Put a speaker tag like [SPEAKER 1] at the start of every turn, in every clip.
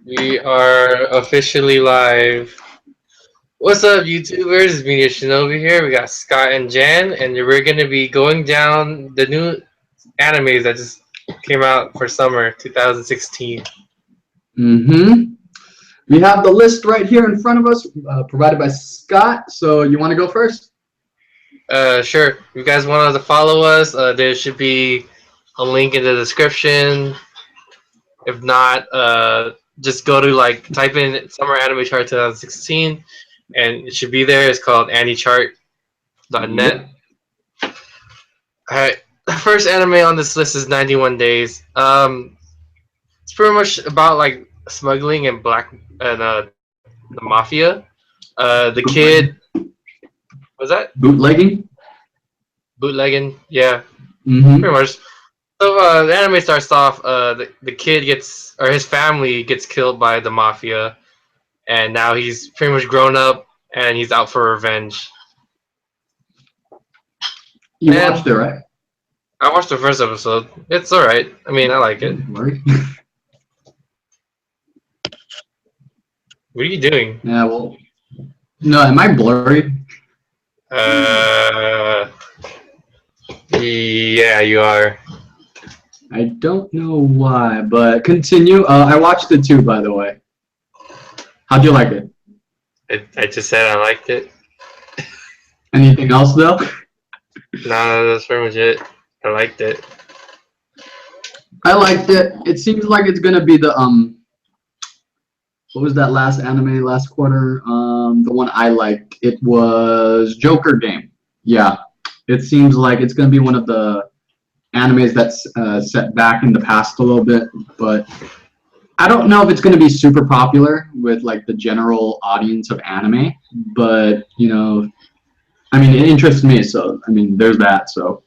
[SPEAKER 1] We are officially live. What's up, YouTubers? It's MediaShinobi here. We got Scott and Jan, and we're gonna be going down the new animes that just came out for summer 2016.
[SPEAKER 2] Mm-hmm. We have the list right here in front of us, provided by Scott. So you want to go first?
[SPEAKER 1] Sure. If you guys want to follow us, there should be a link in the description. If not, just go to type in Summer Anime Chart 2016, and it should be there. It's called AniChart.net.
[SPEAKER 2] Yep.
[SPEAKER 1] Alright, the first anime on this list is 91 Days. It's pretty much about like smuggling and the mafia. The kid was that
[SPEAKER 2] Bootlegging.
[SPEAKER 1] bootlegging? Yeah,
[SPEAKER 2] Mm-hmm.
[SPEAKER 1] pretty much. So the anime starts off. The kid gets or his family gets killed by the mafia, and now he's pretty much grown up and he's out for revenge.
[SPEAKER 2] You
[SPEAKER 1] And
[SPEAKER 2] watched it, right?
[SPEAKER 1] I watched the first episode. It's all right. I mean, I like it.
[SPEAKER 2] Blurry.
[SPEAKER 1] What are you doing?
[SPEAKER 2] Yeah. Well. No, am I blurry?
[SPEAKER 1] Uh, yeah, you are.
[SPEAKER 2] I don't know why, but continue. I watched it too, by the way. How'd you like it?
[SPEAKER 1] I just said I liked it.
[SPEAKER 2] Anything else though?
[SPEAKER 1] No, that's pretty much it. I liked it.
[SPEAKER 2] I liked it. It seems like it's gonna be the What was that last anime last quarter? The one I liked. It was Joker Game. Yeah. It seems like it's gonna be one of the animes that's set back in the past a little bit, but I don't know if it's going to be super popular with like the general audience of anime, but you know, I mean, it interests me, so I mean, there's that. So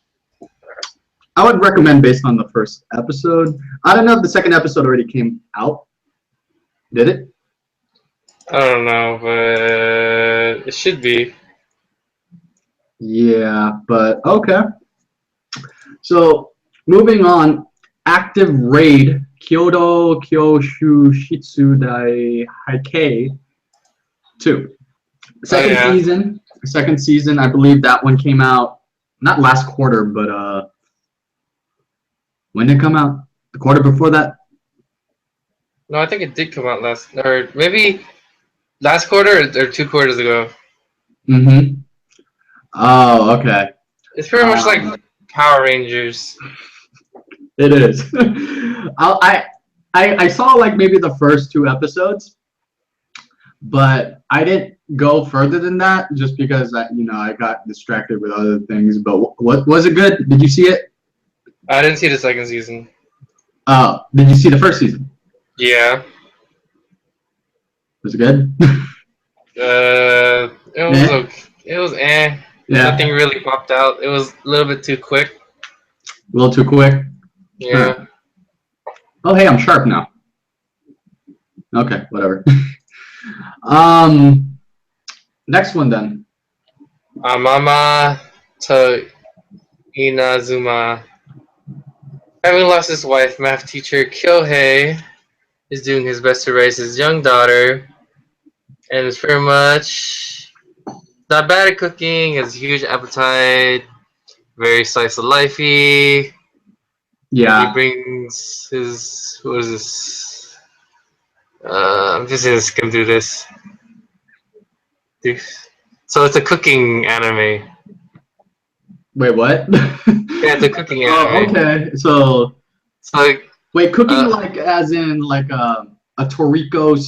[SPEAKER 2] I would recommend based on the first episode. I don't know if the second episode already came out. Did it?
[SPEAKER 1] I don't know, but it should be.
[SPEAKER 2] Yeah, but okay. So moving on, Active Raid Kyoto Kyoshu Shitsudai Heikei 2. Second season. Second season, I believe that one came out not last quarter, but when did it come out? The quarter before that?
[SPEAKER 1] No, I think it did come out or maybe last quarter or 2 quarters ago.
[SPEAKER 2] Mm-hmm. Oh, okay.
[SPEAKER 1] It's pretty much like Power Rangers.
[SPEAKER 2] It is. I saw like maybe the first 2 episodes, but I didn't go further than that just because I got distracted with other things. But what was it good? Did you see it?
[SPEAKER 1] I didn't see the second season.
[SPEAKER 2] Did you see the first season?
[SPEAKER 1] Yeah.
[SPEAKER 2] Was it good?
[SPEAKER 1] It was okay. It was eh.
[SPEAKER 2] Yeah.
[SPEAKER 1] Nothing really popped out. It was a little bit too quick.
[SPEAKER 2] A little too quick.
[SPEAKER 1] Yeah.
[SPEAKER 2] Huh. Oh, hey, I'm sharp now. Okay, whatever. Next one then.
[SPEAKER 1] Amama to Inazuma. Having lost his wife, math teacher Kyohei is doing his best to raise his young daughter, and is pretty much not bad at cooking, has a huge appetite, very slice of lifey.
[SPEAKER 2] Yeah.
[SPEAKER 1] He brings his what is this? I'm just gonna skim through this. So it's a cooking anime.
[SPEAKER 2] Wait, what?
[SPEAKER 1] Yeah, it's a cooking anime.
[SPEAKER 2] Oh, okay. So
[SPEAKER 1] It's like
[SPEAKER 2] wait, cooking like as in like a Toriko /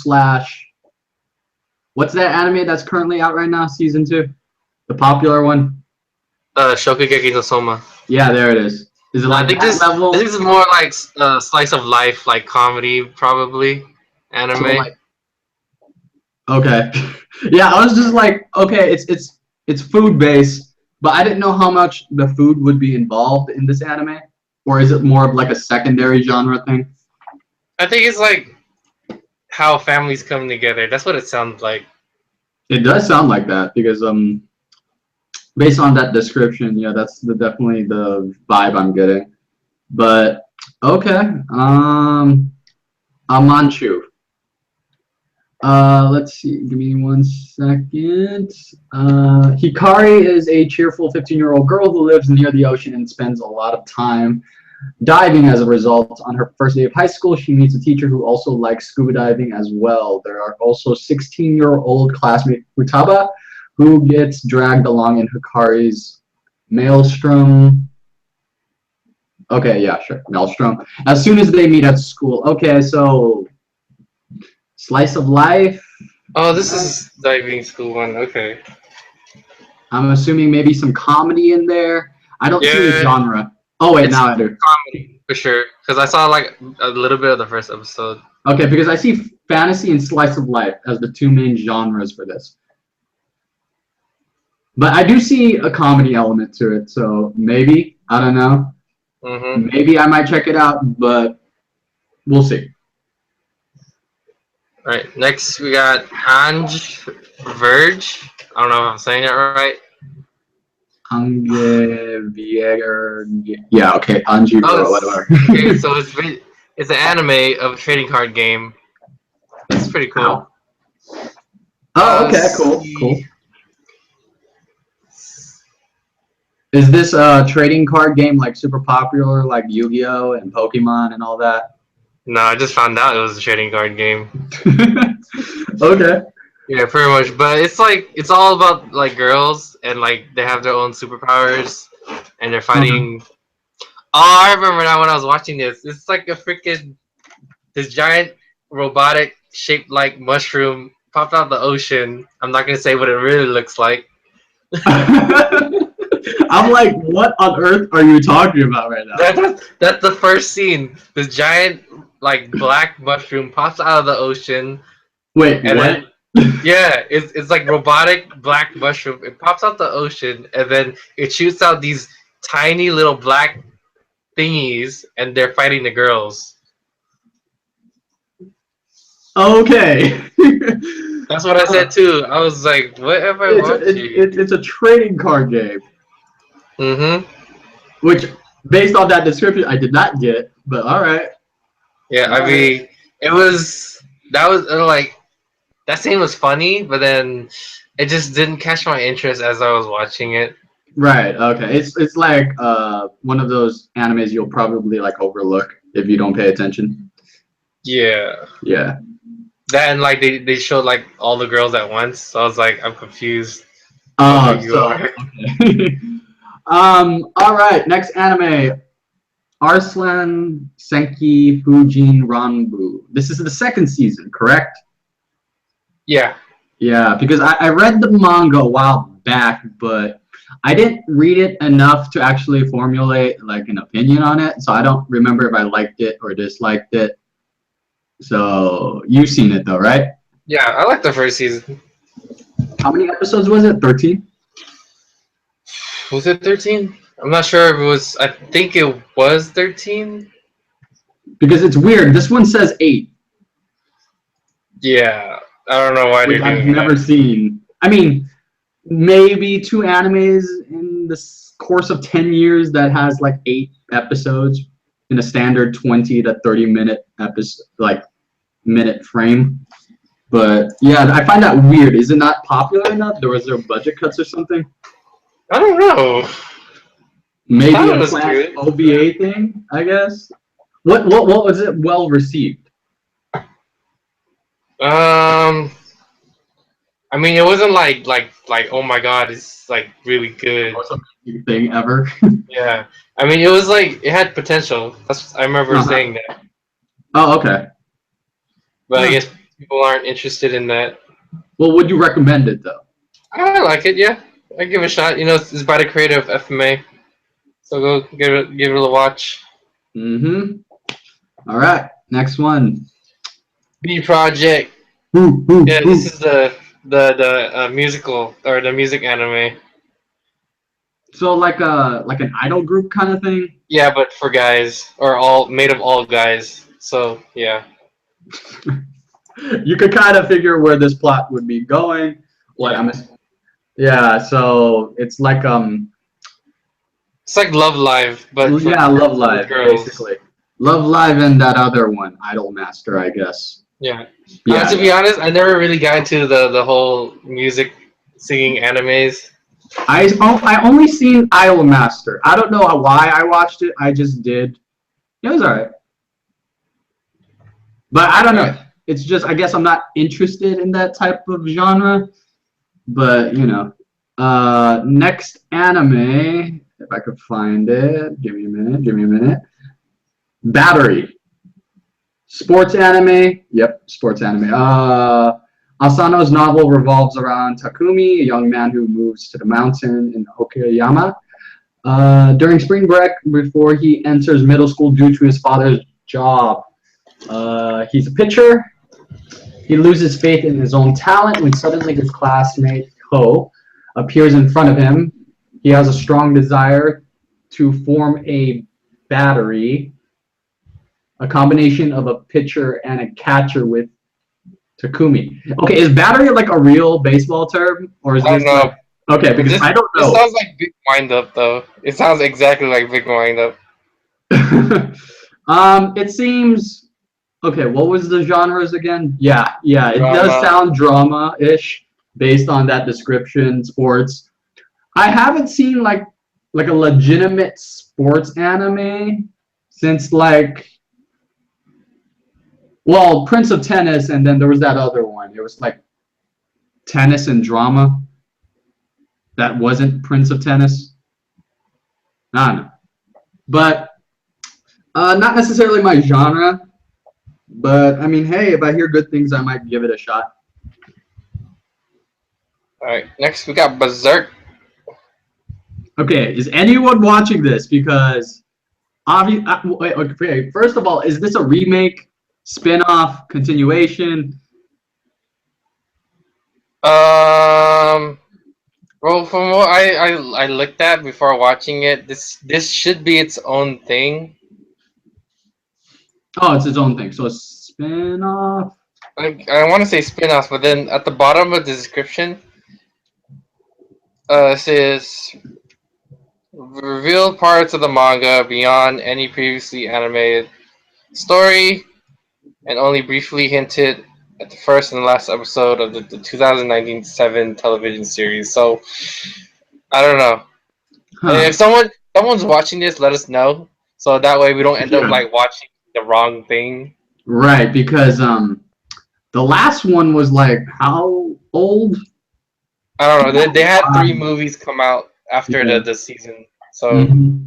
[SPEAKER 2] what's that anime that's currently out right now? Season 2, the popular one.
[SPEAKER 1] Shokugeki no Soma.
[SPEAKER 2] Yeah, there it is. Is it like
[SPEAKER 1] I think
[SPEAKER 2] that level?
[SPEAKER 1] this is more like slice of life, like comedy, probably anime.
[SPEAKER 2] So, like, okay. Yeah, I was just like, okay, it's food based, but I didn't know how much the food would be involved in this anime, or is it more of like a secondary genre thing?
[SPEAKER 1] I think it's like how families come together. That's what it sounds like.
[SPEAKER 2] It does sound like that because based on that description, yeah, that's definitely the vibe I'm getting. But okay, Amanchu. Let's see. Give me 1 second. Hikari is a cheerful 15-year-old girl who lives near the ocean and spends a lot of time diving as a result. On her first day of high school, she meets a teacher who also likes scuba diving as well. There are also 16-year-old classmate Futaba, who gets dragged along in Hikari's maelstrom. Okay, yeah, sure, maelstrom. As soon as they meet at school. Okay, so slice of life.
[SPEAKER 1] Oh, this is diving school one. Okay.
[SPEAKER 2] I'm assuming maybe some comedy in there. I don't see a
[SPEAKER 1] Yeah,
[SPEAKER 2] genre. Oh wait,
[SPEAKER 1] it's
[SPEAKER 2] now I do.
[SPEAKER 1] comedy for sure. Because I saw like a little bit of the first episode.
[SPEAKER 2] Okay, because I see fantasy and slice of life as the two main genres for this. But I do see a comedy element to it, so maybe, I don't know.
[SPEAKER 1] Mm-hmm.
[SPEAKER 2] Maybe I might check it out, but we'll see.
[SPEAKER 1] All right. Next, we got Ange Verge. I don't know if I'm saying it right.
[SPEAKER 2] Yeah, okay, Anji,
[SPEAKER 1] Oh,
[SPEAKER 2] whatever.
[SPEAKER 1] okay. So it's an anime of a trading card game. It's pretty cool.
[SPEAKER 2] Ow. Oh, okay, cool,
[SPEAKER 1] See.
[SPEAKER 2] cool. Is this a trading card game like super popular, like Yu-Gi-Oh and Pokemon and all that?
[SPEAKER 1] No, I just found out it was a trading card game.
[SPEAKER 2] Okay.
[SPEAKER 1] Yeah, pretty much. But it's like it's all about like girls and like they have their own superpowers and they're fighting. Oh, I remember now when I was watching this. It's like a freaking this giant robotic shaped like mushroom popped out of the ocean. I'm not gonna say what it really looks like.
[SPEAKER 2] I'm like, what on earth are you talking about right now?
[SPEAKER 1] That's the first scene. This giant like black mushroom pops out of the ocean.
[SPEAKER 2] Wait,
[SPEAKER 1] And
[SPEAKER 2] what?
[SPEAKER 1] then yeah, it's like robotic black mushroom. It pops out the ocean and then it shoots out these tiny little black thingies and they're fighting the girls.
[SPEAKER 2] Okay.
[SPEAKER 1] That's what I said too. I was like, what have I watched?
[SPEAKER 2] It's a trading card game,
[SPEAKER 1] Mm-hmm.
[SPEAKER 2] which, based on that description, I did not get, but all right.
[SPEAKER 1] Yeah, I mean, that was like that scene was funny, but then it just didn't catch my interest as I was watching it.
[SPEAKER 2] Right, okay. It's like one of those animes you'll probably like overlook if you don't pay attention.
[SPEAKER 1] Yeah.
[SPEAKER 2] Yeah.
[SPEAKER 1] That and like they showed like all the girls at once, so I was like, I'm confused.
[SPEAKER 2] Oh,
[SPEAKER 1] who you
[SPEAKER 2] so
[SPEAKER 1] are.
[SPEAKER 2] okay. All right, next anime. Arslan Senki Fujin Ranbu. This is the second season, correct?
[SPEAKER 1] Yeah.
[SPEAKER 2] Yeah, because I read the manga a while back, but I didn't read it enough to actually formulate like an opinion on it. So I don't remember if I liked it or disliked it. So you've seen it though, right?
[SPEAKER 1] Yeah, I like the first season.
[SPEAKER 2] How many episodes was it? 13?
[SPEAKER 1] Was it 13? I'm not sure if it was. I think it was 13.
[SPEAKER 2] Because it's weird. This one says 8.
[SPEAKER 1] Yeah, I don't know why
[SPEAKER 2] Which
[SPEAKER 1] they're
[SPEAKER 2] I've
[SPEAKER 1] doing
[SPEAKER 2] never
[SPEAKER 1] that.
[SPEAKER 2] seen. I mean, maybe 2 animes in the course of 10 years that has like 8 episodes in a standard 20 to 30 minute episode, like minute frame. But yeah, I find that weird. Is it not popular enough? Was there budget cuts or something?
[SPEAKER 1] I don't know.
[SPEAKER 2] Maybe
[SPEAKER 1] That
[SPEAKER 2] a
[SPEAKER 1] was
[SPEAKER 2] class
[SPEAKER 1] good.
[SPEAKER 2] OVA thing, I guess. What was it well received?
[SPEAKER 1] I mean, it wasn't like oh my god, it's like really good.
[SPEAKER 2] Most amazing thing ever.
[SPEAKER 1] Yeah, I mean, it was like it had potential. I remember saying that,
[SPEAKER 2] Oh, okay.
[SPEAKER 1] but I guess people aren't interested in that.
[SPEAKER 2] Well, would you recommend it though?
[SPEAKER 1] I like it. Yeah, I give it a shot. You know, it's by the creator of FMA, so go give it a watch.
[SPEAKER 2] Mm-hmm. All right, next one.
[SPEAKER 1] B Project. Yeah, this is the musical or the music anime.
[SPEAKER 2] So like an idol group kind of thing.
[SPEAKER 1] Yeah, but for guys or all made of all guys. So yeah.
[SPEAKER 2] You could kind of figure where this plot would be going. Yeah, so it's like
[SPEAKER 1] It's like Love Live, but
[SPEAKER 2] yeah, Love
[SPEAKER 1] for
[SPEAKER 2] Live
[SPEAKER 1] girls.
[SPEAKER 2] basically. Love Live and that other one, Idol Master, I guess.
[SPEAKER 1] Yeah.
[SPEAKER 2] Yeah,
[SPEAKER 1] To be honest, I never really got into the whole music singing animes.
[SPEAKER 2] I only seen Idol Master. I don't know why I watched it. I just did. It was alright, but I don't
[SPEAKER 1] Alright.
[SPEAKER 2] know. It's just I guess I'm not interested in that type of genre. But you know, next anime, if I could find it. Give me a minute. Give me a minute. Battery. Sports anime. Yep, sports anime. Asano's novel revolves around Takumi, a young man who moves to the mountain in Okayama during spring break before he enters middle school due to his father's job. He's a pitcher. He loses faith in his own talent when suddenly his classmate Ho appears in front of him. He has a strong desire to form a battery, a combination of a pitcher and a catcher with Takumi. Okay, is battery like a real baseball term, or is
[SPEAKER 1] I don't
[SPEAKER 2] this
[SPEAKER 1] know.
[SPEAKER 2] like okay? Because
[SPEAKER 1] This
[SPEAKER 2] I don't
[SPEAKER 1] this
[SPEAKER 2] know.
[SPEAKER 1] sounds like Big Wind Up though. It sounds exactly like Big Wind Up.
[SPEAKER 2] It seems okay. What was the genres again? Yeah, yeah, it does
[SPEAKER 1] Drama.
[SPEAKER 2] sound drama-ish based on that description. Sports. I haven't seen like a legitimate sports anime since like well Prince of Tennis, and then there was that other one. It was like tennis and drama. That wasn't Prince of Tennis. I don't know, but not necessarily my genre. But I mean, hey, if I hear good things, I might give it a shot.
[SPEAKER 1] Alright, next we got Berserk.
[SPEAKER 2] Okay, is anyone watching this? Because okay, first of all, is this a remake, spin-off, continuation?
[SPEAKER 1] Um well from what I looked at before watching it, this should be its own thing.
[SPEAKER 2] Oh, it's its own thing. So a spin-off.
[SPEAKER 1] I want to say spin-offs, but then at the bottom of the description, it says reveal parts of the manga beyond any previously animated story, and only briefly hinted at the first and last episode of the 2019 Seven television series. So I don't know.
[SPEAKER 2] Huh.
[SPEAKER 1] If someone's watching this, let us know. So that way we don't end up
[SPEAKER 2] Yeah.
[SPEAKER 1] like watching the wrong thing.
[SPEAKER 2] Right, because the last one was like how old?
[SPEAKER 1] I don't know. They had three
[SPEAKER 2] 2005.
[SPEAKER 1] movies come out after
[SPEAKER 2] Yeah.
[SPEAKER 1] the season, so
[SPEAKER 2] hmm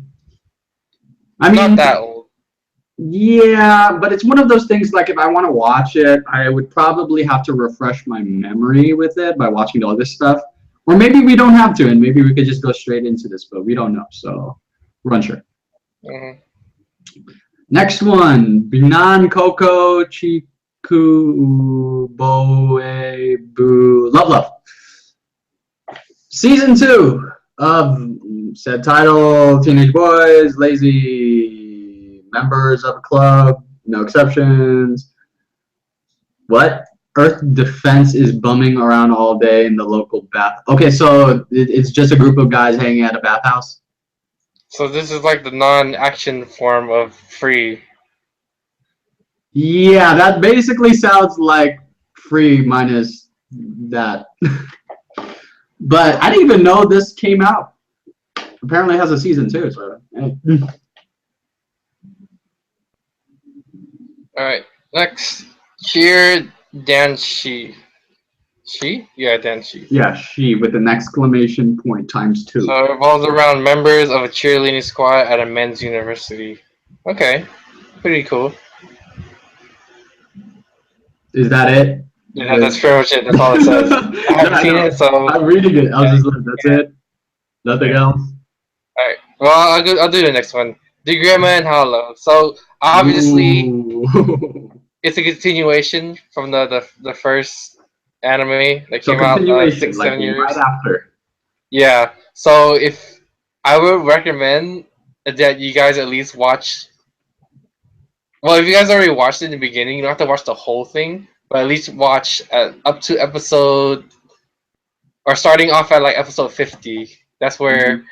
[SPEAKER 2] I
[SPEAKER 1] it's not
[SPEAKER 2] mean,
[SPEAKER 1] that old.
[SPEAKER 2] yeah, but it's one of those things like if I want to watch it, I would probably have to refresh my memory with it by watching all this stuff. Or maybe we don't have to, and maybe we could just go straight into this, but we don't know. So we're unsure.
[SPEAKER 1] Hmm.
[SPEAKER 2] Next one, Binan Coco Chiku Boe Boo Love Love. Season 2 of said title, Teenage Boys, Lazy Members of a Club, no exceptions. What? Earth Defense is bumming around all day in the local bath. Okay, so it's just a group of guys hanging at a bathhouse.
[SPEAKER 1] So this is like the non-action form of free.
[SPEAKER 2] Yeah, that basically sounds like free minus that. But I didn't even know this came out. Apparently, it has a season 2. So hey.
[SPEAKER 1] All right, next, cheer Danshi. She? Yeah, Danshi.
[SPEAKER 2] Yeah, she with an exclamation point times 2.
[SPEAKER 1] So it revolves around members of a cheerleading squad at a men's university. Okay, pretty cool.
[SPEAKER 2] Is that it?
[SPEAKER 1] Yeah, that's pretty much it. That's all it says. I
[SPEAKER 2] Yeah,
[SPEAKER 1] haven't
[SPEAKER 2] I
[SPEAKER 1] seen
[SPEAKER 2] know.
[SPEAKER 1] it, so
[SPEAKER 2] I'm reading it. I was
[SPEAKER 1] yeah,
[SPEAKER 2] just like, that's it. Nothing
[SPEAKER 1] yeah.
[SPEAKER 2] else.
[SPEAKER 1] All right. Well, I'll do the next one. The Grandma and Hollow. So obviously,
[SPEAKER 2] Ooh.
[SPEAKER 1] it's a continuation from the first anime that
[SPEAKER 2] So
[SPEAKER 1] came out
[SPEAKER 2] continuation,
[SPEAKER 1] six
[SPEAKER 2] like
[SPEAKER 1] seven
[SPEAKER 2] right
[SPEAKER 1] years.
[SPEAKER 2] after.
[SPEAKER 1] Yeah. So if I would recommend that you guys at least watch. Well, if you guys already watched it in the beginning, you don't have to watch the whole thing, but at least watch up to episode or starting off at like episode 50. That's
[SPEAKER 2] Mhm.
[SPEAKER 1] where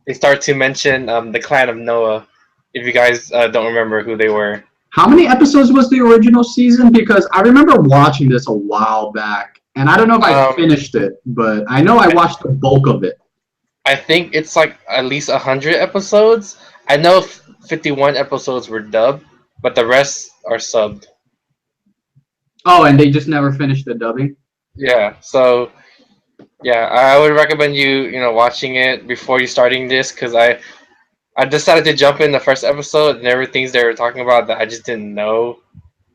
[SPEAKER 1] they start to mention the clan of Noah. If you guys don't remember who they were.
[SPEAKER 2] How many episodes was the original season? Because I remember watching this a while back, and I don't know if I finished it, but I know I watched the bulk of it.
[SPEAKER 1] I think it's like at least 100 episodes. I know 51 episodes were dubbed, but the rest are subbed.
[SPEAKER 2] Oh, and they just never finished the dubbing?
[SPEAKER 1] Yeah, so yeah, I would recommend you know watching it before you starting this because I decided to jump in the first episode and there were things they were talking about that I just didn't know,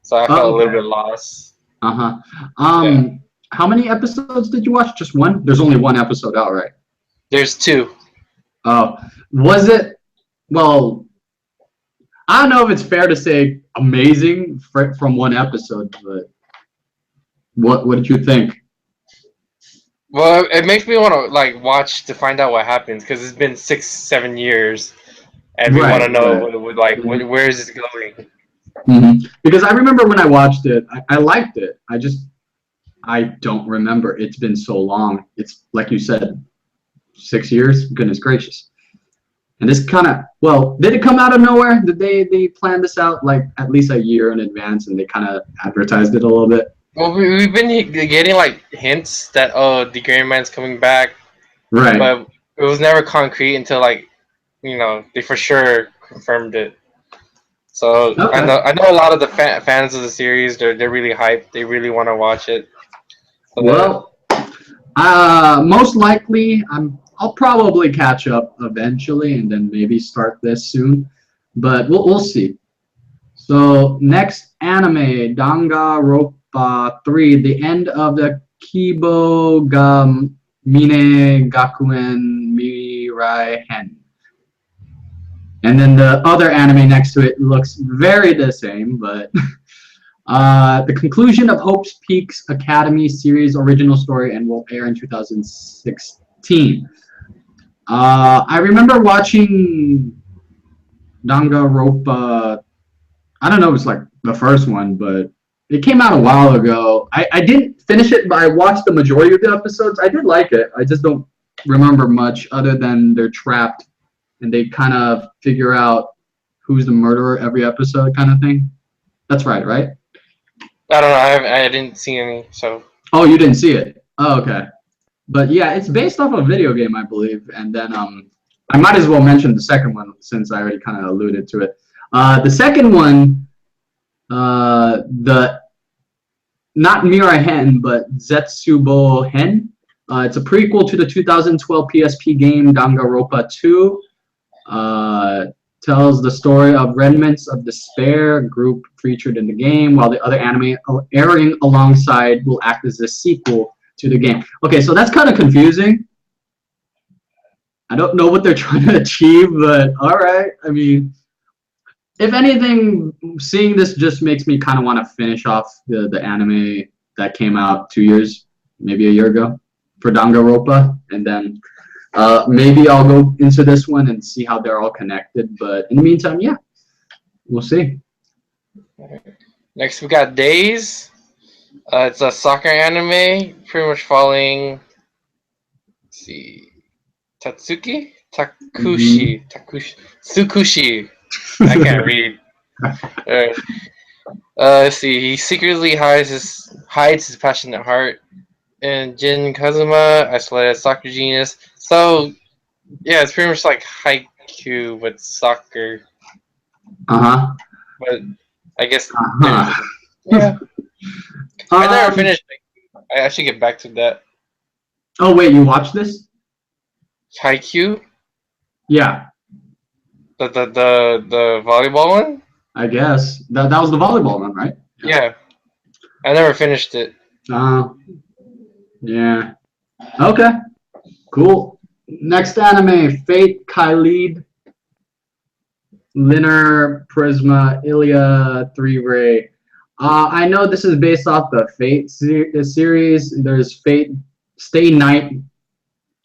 [SPEAKER 1] so I felt
[SPEAKER 2] Oh,
[SPEAKER 1] a little
[SPEAKER 2] okay.
[SPEAKER 1] bit lost.
[SPEAKER 2] Uh-huh.
[SPEAKER 1] Yeah,
[SPEAKER 2] How many episodes did you watch? Just one? There's only one episode out, right?
[SPEAKER 1] there's two.
[SPEAKER 2] Oh, was it? Well, I don't know if it's fair to say amazing from one episode, but what did you think?
[SPEAKER 1] Well, it makes me want to like watch to find out what happens because it's been 6, 7 years, and we want
[SPEAKER 2] Right,
[SPEAKER 1] to know
[SPEAKER 2] right.
[SPEAKER 1] where is this going.
[SPEAKER 2] Because I remember when I watched it, I liked it. I don't remember. It's been so long. It's like you said, 6 years. Goodness gracious. And this kind of, well, did it come out of nowhere? Did they plan this out like at least a year in advance, and they kind of advertised it a little bit?
[SPEAKER 1] Well, we've been getting like hints that the Grey Man's coming back,
[SPEAKER 2] Right.
[SPEAKER 1] but it was never concrete until like they for sure confirmed it. So
[SPEAKER 2] Okay.
[SPEAKER 1] I know a lot of the fans of the series they're really hyped. They really want to watch it. So
[SPEAKER 2] Well, most likely, I'll probably catch up eventually, and then maybe start this soon. But we'll see. So next anime, Danganronpa 3, the end of the Kibo ga Mine Gakuen Mirai Hen. And then the other anime next to it looks very the same, but the conclusion of Hope's Peaks Academy series original story and will air in 2016. I remember watching Danganronpa. I don't know if it's like the first one, but it came out a while ago. I didn't finish it, but I watched the majority of the episodes. I did like it. I just don't remember much other than they're trapped and they kind of figure out who's the murderer every episode kind of thing. That's right, right?
[SPEAKER 1] I don't know. I didn't see any. So
[SPEAKER 2] Oh, you didn't see it. Oh, okay. But yeah, it's based off a video game, I believe. And then I might as well mention the second one since I already kind of alluded to it. The second one, the not Mirai Hen, but Zetsubo Hen. It's a prequel to the 2012 PSP game Danganronpa 2. Tells the story of Remnants of Despair, a group featured in the game, while the other anime airing alongside will act as a sequel to the game. Okay, so that's kind of confusing. I don't know what they're trying to achieve, but all right. I mean, if anything, seeing this just makes me kind of want to finish off the anime that came out 2 years, maybe a year ago, for Danganronpa, and then maybe I'll go into this one and see how they're all connected. But in the meantime, yeah, we'll see.
[SPEAKER 1] next we got Days. It's a soccer anime, pretty much following. Let's see, Tatsuki Takushi Takushi Tsukushi. I can't read. Let's see. He secretly hides his passionate heart. And Jin Kazuma, isolated soccer genius. So yeah, it's pretty much like Haikyuu with soccer.
[SPEAKER 2] Uh-huh.
[SPEAKER 1] But I guess
[SPEAKER 2] Uh-huh.
[SPEAKER 1] yeah. I never finished. I should get back to that.
[SPEAKER 2] Oh, wait, you watched this?
[SPEAKER 1] Haikyuu,
[SPEAKER 2] Yeah,
[SPEAKER 1] the volleyball one.
[SPEAKER 2] I guess. That was the volleyball one, right?
[SPEAKER 1] Yeah, I never finished it.
[SPEAKER 2] Yeah. Okay. Cool. Next anime, Fate Kylid, Linear Prisma Ilia 3 Ray. I know this is based off the Fate series. There's Fate Stay Night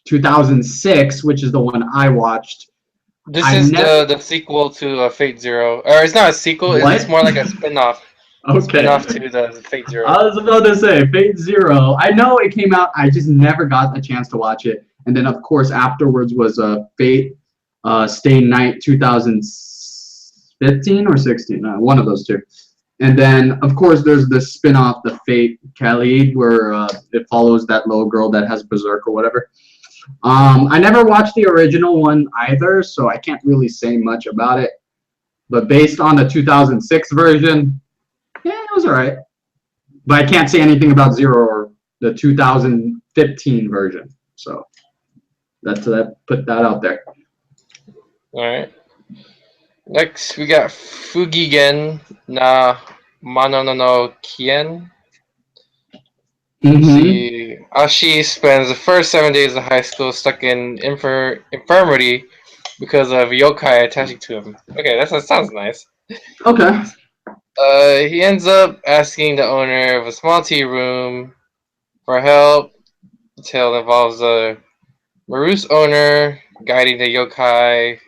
[SPEAKER 2] 2006, which is the one I watched.
[SPEAKER 1] This is the sequel to Fate Zero, or it's not a sequel.
[SPEAKER 2] What?
[SPEAKER 1] It's more like a spin-off.
[SPEAKER 2] Okay.
[SPEAKER 1] Spin-off to the Fate Zero.
[SPEAKER 2] I was about to say Fate Zero. I know it came out. I just never got a chance to watch it. And then, of course, afterwards was Fate Stay Night 2006. 15 or 16, one of those two. And then, of course, there's the spin-off, The Fate Khalid, where it follows that little girl that has Berserk or whatever. I never watched the original one either, so I can't really say much about it. But based on the 2006 version, yeah, it was alright. But I can't say anything about Zero or the 2015 version. So put that out there.
[SPEAKER 1] Alright. Next, we got Fugigen na Manono Kien. See, Ashi spends the first 7 days of high school stuck in infirmary because of yokai attaching to him. Okay, that sounds nice.
[SPEAKER 2] Okay.
[SPEAKER 1] He ends up asking the owner of a small tea room for help. The tale involves a Maru's owner guiding the yokai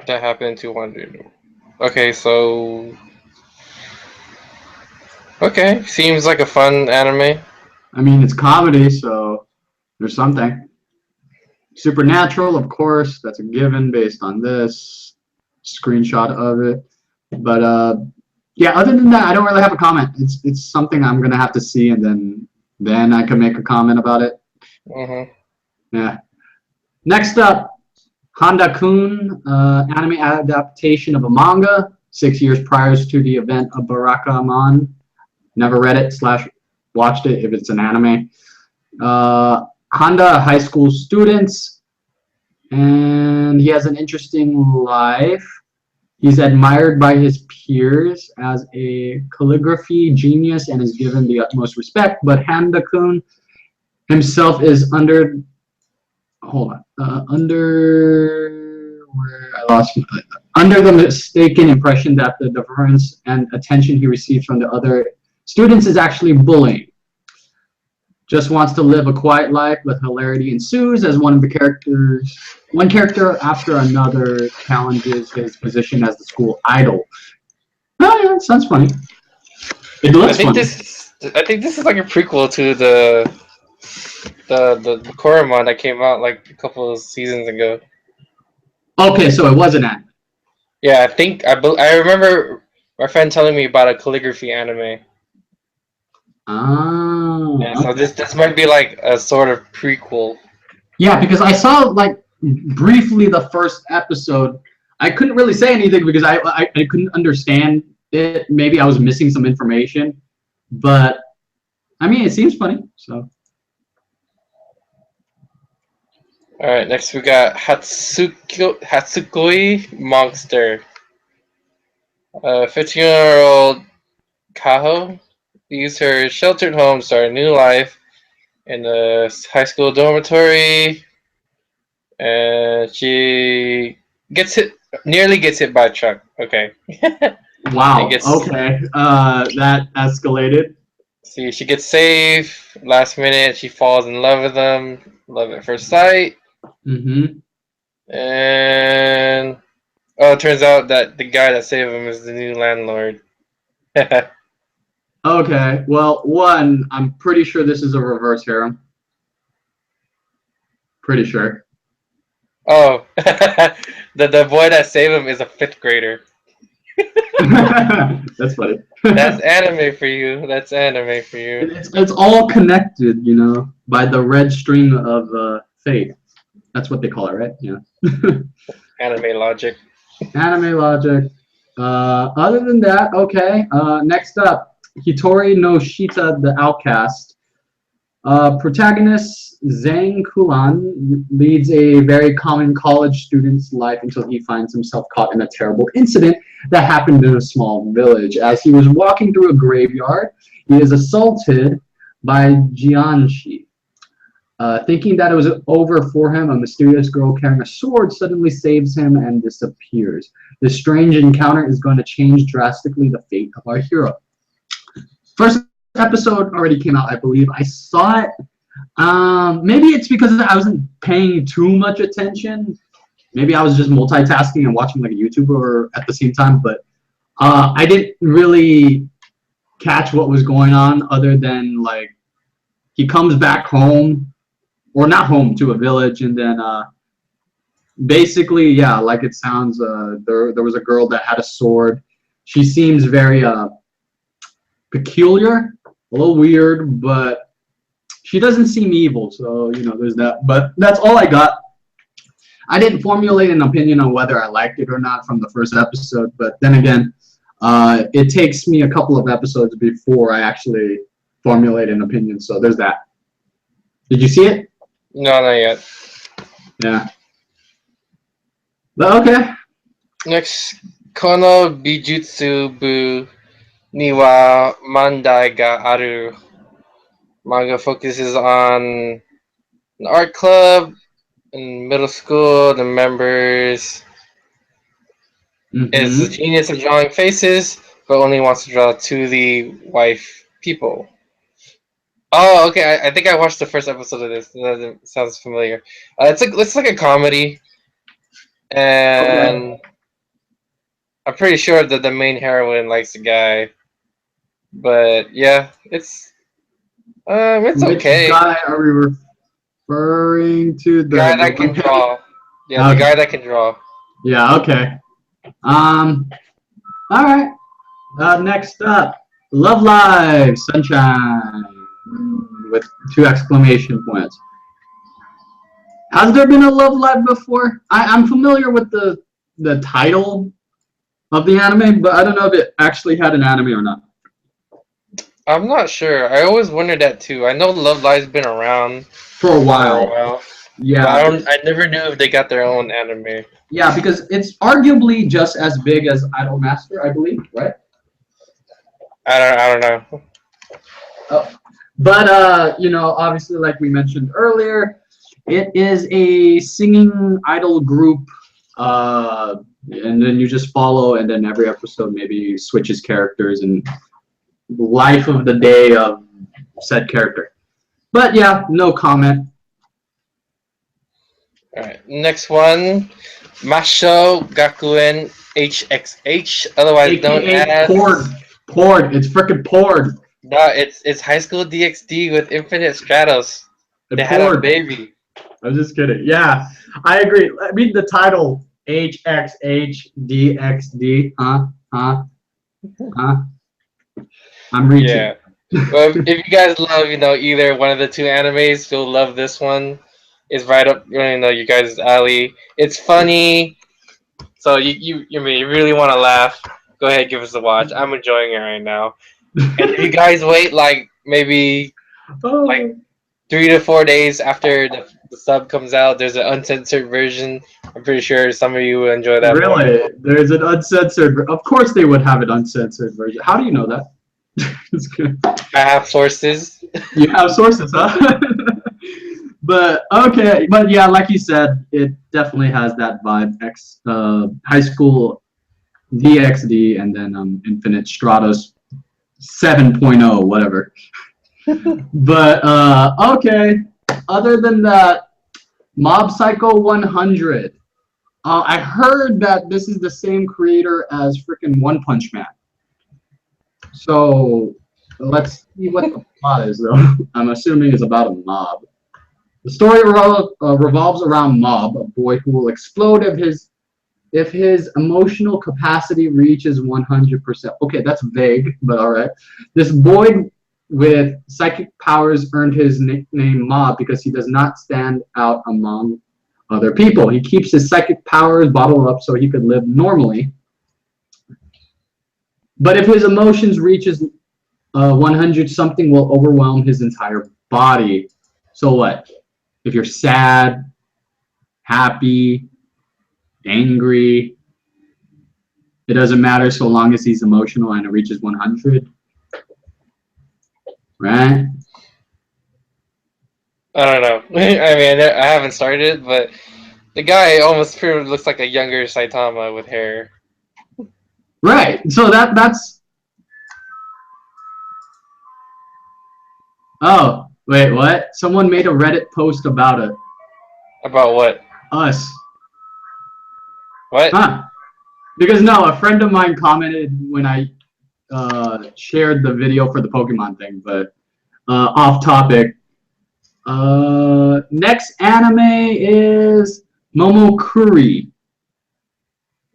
[SPEAKER 1] that happened to wander. Okay, so okay, seems like a fun anime.
[SPEAKER 2] I mean, it's comedy, so there's something. Supernatural, of course, that's a given based on this screenshot of it. But yeah, other than that, I don't really have a comment. It's something I'm gonna have to see, and then I can make a comment about it. Yeah. Next up, Handa-kun, anime adaptation of a manga 6 years prior to the event of Barakamon. Never read it / watched it if it's an anime. Handa, high school students, and he has an interesting life. He's admired by his peers as a calligraphy genius and is given the utmost respect, but Handa-kun himself is under the mistaken impression that the deference and attention he receives from the other students is actually bullying. Just wants to live a quiet life, but hilarity ensues as one character after another challenges his position as the school idol. Oh yeah, sounds funny. It looks funny.
[SPEAKER 1] I think this is like a prequel to the Koromon that came out like a couple of seasons ago.
[SPEAKER 2] Okay, so it was an anime.
[SPEAKER 1] Yeah, I remember my friend telling me about a calligraphy anime.
[SPEAKER 2] Oh.
[SPEAKER 1] Yeah, so this might be like a sort of prequel.
[SPEAKER 2] Yeah, because I saw like briefly the first episode. I couldn't really say anything because I couldn't understand it. Maybe I was missing some information, but I mean, it seems funny. So.
[SPEAKER 1] All right, next we got Hatsukoi Monster. 15-year-old Kaho leaves her sheltered home to start a new life in a high school dormitory, and she nearly gets hit by a truck. Okay.
[SPEAKER 2] Wow. Okay. That escalated.
[SPEAKER 1] See, she gets saved last minute. She falls in love with him. Love at first sight. And it turns out that the guy that saved him is the new landlord.
[SPEAKER 2] Okay. Well, one, I'm pretty sure this is a reverse harem. Pretty sure.
[SPEAKER 1] Oh, the boy that saved him is a 5th grader.
[SPEAKER 2] That's funny.
[SPEAKER 1] That's anime for you. That's anime for you.
[SPEAKER 2] It's all connected, you know, by the red string of fate. That's what they call it, right? Yeah.
[SPEAKER 1] Anime logic.
[SPEAKER 2] Anime logic. Other than that, okay. Next up, Hitori no Shita, the Outcast. Protagonist Zhang Kulan leads a very common college student's life until he finds himself caught in a terrible incident that happened in a small village. As he was walking through a graveyard, he is assaulted by Jianshi. Thinking that it was over for him, a mysterious girl carrying a sword suddenly saves him and disappears. This strange encounter is going to change drastically the fate of our hero. First episode already came out, I believe. I saw it. Maybe it's because I wasn't paying too much attention. Maybe I was just multitasking and watching like a YouTuber at the same time, but I didn't really catch what was going on other than like he comes back home, or not home, to a village, and then basically, yeah, like it sounds. There was a girl that had a sword. She seems very peculiar, a little weird, but she doesn't seem evil. So there's that. But that's all I got. I didn't formulate an opinion on whether I liked it or not from the first episode. But then again, it takes me a couple of episodes before I actually formulate an opinion. So there's that. Did you see it?
[SPEAKER 1] No, not yet.
[SPEAKER 2] Yeah. But okay.
[SPEAKER 1] Next, Kono Bijutsu Bu Niwa Mandai ga Aru. Manga focuses on an art club in middle school. The members is a genius at drawing faces, but only wants to draw to the wife people. Oh, okay. I think I watched the first episode of this. That sounds familiar. It's like a comedy, and I'm pretty sure that the main heroine likes the guy. But yeah, it's okay.
[SPEAKER 2] Which guy are we referring to? The
[SPEAKER 1] Guy that can draw. Yeah, the guy that can draw.
[SPEAKER 2] Yeah. Okay. All right. Next up, Love Live Sunshine with 2 exclamation points. Has there been a Love Live before? I'm familiar with the title of the anime, but I don't know if it actually had an anime or not.
[SPEAKER 1] I'm not sure. I always wondered that too. I know Love Live's been around
[SPEAKER 2] for a while. Yeah.
[SPEAKER 1] I never knew if they got their own anime.
[SPEAKER 2] Yeah, because it's arguably just as big as Idolmaster, I believe, right?
[SPEAKER 1] I don't know.
[SPEAKER 2] But obviously, like we mentioned earlier, it is a singing idol group, and then you just follow, and then every episode maybe switches characters and life of the day of said character. But yeah, no comment.
[SPEAKER 1] All right, next one, Masho Gakuen HXH, otherwise
[SPEAKER 2] AKA
[SPEAKER 1] known as
[SPEAKER 2] Pord. It's frickin' Pord.
[SPEAKER 1] No, it's High School DxD with Infinite Stratos. They had a baby.
[SPEAKER 2] I'm just kidding. Yeah, I agree. I mean the title HXHDXD. I'm reaching.
[SPEAKER 1] Yeah. Well, if you guys love, either one of the 2 animes, you'll love this one. It's right up, you guys' alley. It's funny, so you really want to laugh. Go ahead, give us a watch. I'm enjoying it right now. And if you guys wait maybe 3 to 4 days after the sub comes out, there's an uncensored version. I'm pretty sure some of you will enjoy that.
[SPEAKER 2] Really? More. There's an uncensored. Of course, they would have an uncensored version. How do you know that?
[SPEAKER 1] I have sources.
[SPEAKER 2] You have sources, huh? But okay, but yeah, like you said, it definitely has that vibe. High School DxD and then Infinite Stratos 7.0, whatever. But okay. Other than that, Mob Psycho 100. I heard that this is the same creator as freaking One Punch Man. So let's see what the plot is, though. I'm assuming it's about a mob. The story revolves around Mob, a boy who will explode if his emotional capacity reaches 100%. Okay, that's vague, but all right. This boy with psychic powers earned his nickname Mob because he does not stand out among other people. He keeps his psychic powers bottled up so he could live normally. But if his emotions reaches 100, something will overwhelm his entire body. So what? If you're sad, happy, angry, it doesn't matter so long as he's emotional and it reaches 100. Right?
[SPEAKER 1] I don't know. I mean, I haven't started, but the guy almost pretty much looks like a younger Saitama with hair.
[SPEAKER 2] Right. So that's. Oh, wait, what? Someone made a Reddit post about it.
[SPEAKER 1] About what?
[SPEAKER 2] Us.
[SPEAKER 1] What?
[SPEAKER 2] Huh. Because no, a friend of mine commented when I shared the video for the Pokemon thing, but off topic. Next anime is Momokuri.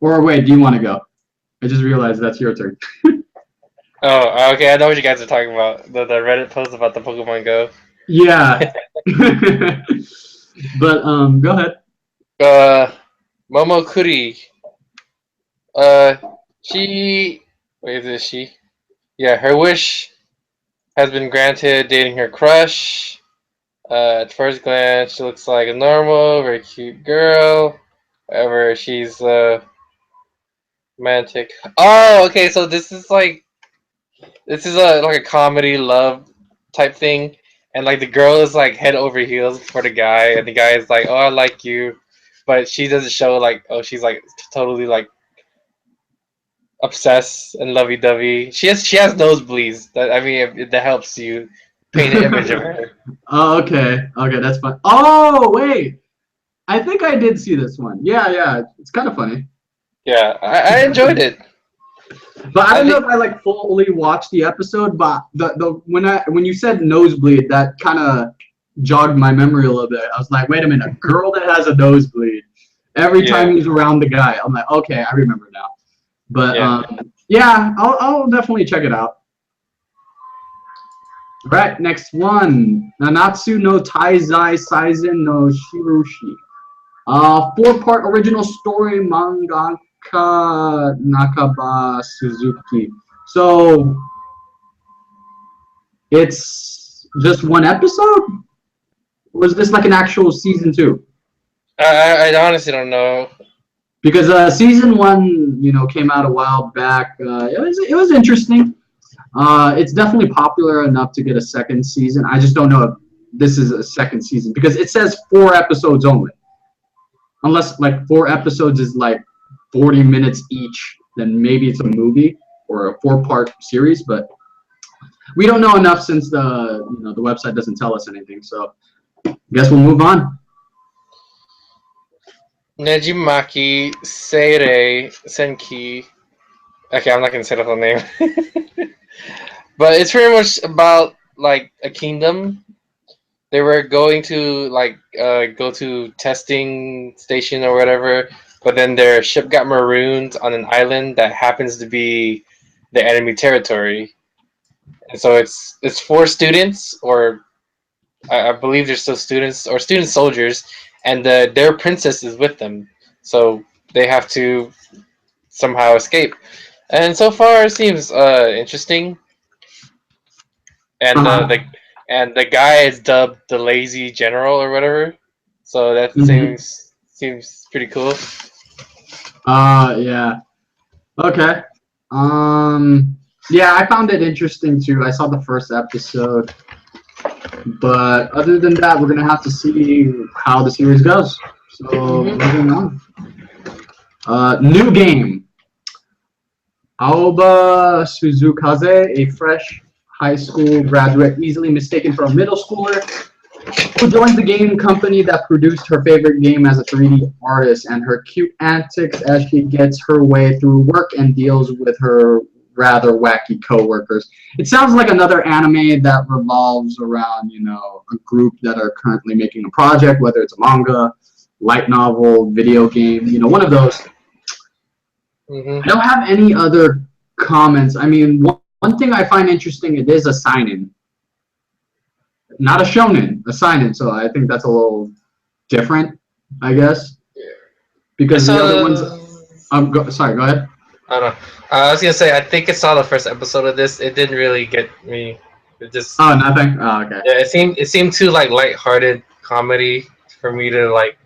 [SPEAKER 2] Or wait, do you want to go? I just realized that's your turn.
[SPEAKER 1] Oh, okay. I know what you guys are talking about. The Reddit post about the Pokemon Go.
[SPEAKER 2] Yeah. But go ahead.
[SPEAKER 1] Uh, Momokuri. Uh, she. Wait, is it she? Yeah, her wish has been granted. Dating her crush. At first glance, she looks like a normal, very cute girl. However, she's romantic. Oh, okay. So this is a like a comedy love type thing, and like the girl is like head over heels for the guy, and the guy is like, "Oh, I like you," but she doesn't show like, oh, she's like totally like obsessed and lovey dovey. She has nosebleeds. That I mean, if that helps you paint an image of her.
[SPEAKER 2] Oh, okay. Okay, that's fun. Oh, wait. I think I did see this one. Yeah, yeah. It's kind of funny.
[SPEAKER 1] Yeah, I enjoyed it.
[SPEAKER 2] But I
[SPEAKER 1] I
[SPEAKER 2] don't know
[SPEAKER 1] think
[SPEAKER 2] if I like fully watched the episode, but the when you said nosebleed, that kind of jogged my memory a little bit. I was like, wait a minute, a girl that has a nosebleed. Every time
[SPEAKER 1] yeah,
[SPEAKER 2] he's around the guy, I'm like, okay, I remember now. But
[SPEAKER 1] yeah.
[SPEAKER 2] yeah, I'll definitely check it out. All right, next one. Nanatsu no Taizai Saizen no Shirushi. 4-part original story, mangaka Nakaba Suzuki. So it's just one episode? Or is this like an actual season 2?
[SPEAKER 1] I honestly don't know.
[SPEAKER 2] Because season 1, came out a while back. It was interesting. It's definitely popular enough to get a second season. I just don't know if this is a second season because it says 4 episodes only. Unless like 4 episodes is like 40 minutes each, then maybe it's a movie or a 4-part series. But we don't know enough since the website doesn't tell us anything. So I guess we'll move on.
[SPEAKER 1] Nejimaki Seirei Senki. Okay, I'm not gonna say the whole name. But it's pretty much about like a kingdom. They were going to like go to testing station or whatever, but then their ship got marooned on an island that happens to be the enemy territory. And so it's 4 students, or I believe they're still students or student soldiers, and their princess is with them. So they have to somehow escape. And so far, it seems interesting. And
[SPEAKER 2] Uh-huh.
[SPEAKER 1] the guy is dubbed the lazy general or whatever. So that
[SPEAKER 2] Mm-hmm.
[SPEAKER 1] seems pretty cool.
[SPEAKER 2] Yeah. Okay. Yeah, I found it interesting too. I saw the first episode, but other than that, we're gonna have to see how the series goes. So
[SPEAKER 1] Hmm.
[SPEAKER 2] moving on. New game. Aoba Suzukaze, a fresh high school graduate, easily mistaken for a middle schooler, who joins the game company that produced her favorite game as a 3D artist, and her cute antics as she gets her way through work and deals with her rather wacky coworkers. It sounds like another anime that revolves around, a group that are currently making a project, whether it's a manga, light novel, video game, one of those.
[SPEAKER 1] Hmm.
[SPEAKER 2] I don't have any other comments. I mean, one thing I find interesting, it is a sign-in, not a shonen, a sign-in. So I think that's a little different, I guess,
[SPEAKER 1] I
[SPEAKER 2] because the
[SPEAKER 1] saw
[SPEAKER 2] other ones.
[SPEAKER 1] the.
[SPEAKER 2] Sorry, go ahead.
[SPEAKER 1] I don't know. I was gonna say I think I saw the first episode of this. It didn't really get me. It just
[SPEAKER 2] Oh, nothing. Oh, okay.
[SPEAKER 1] yeah. It seemed too like lighthearted comedy for me to like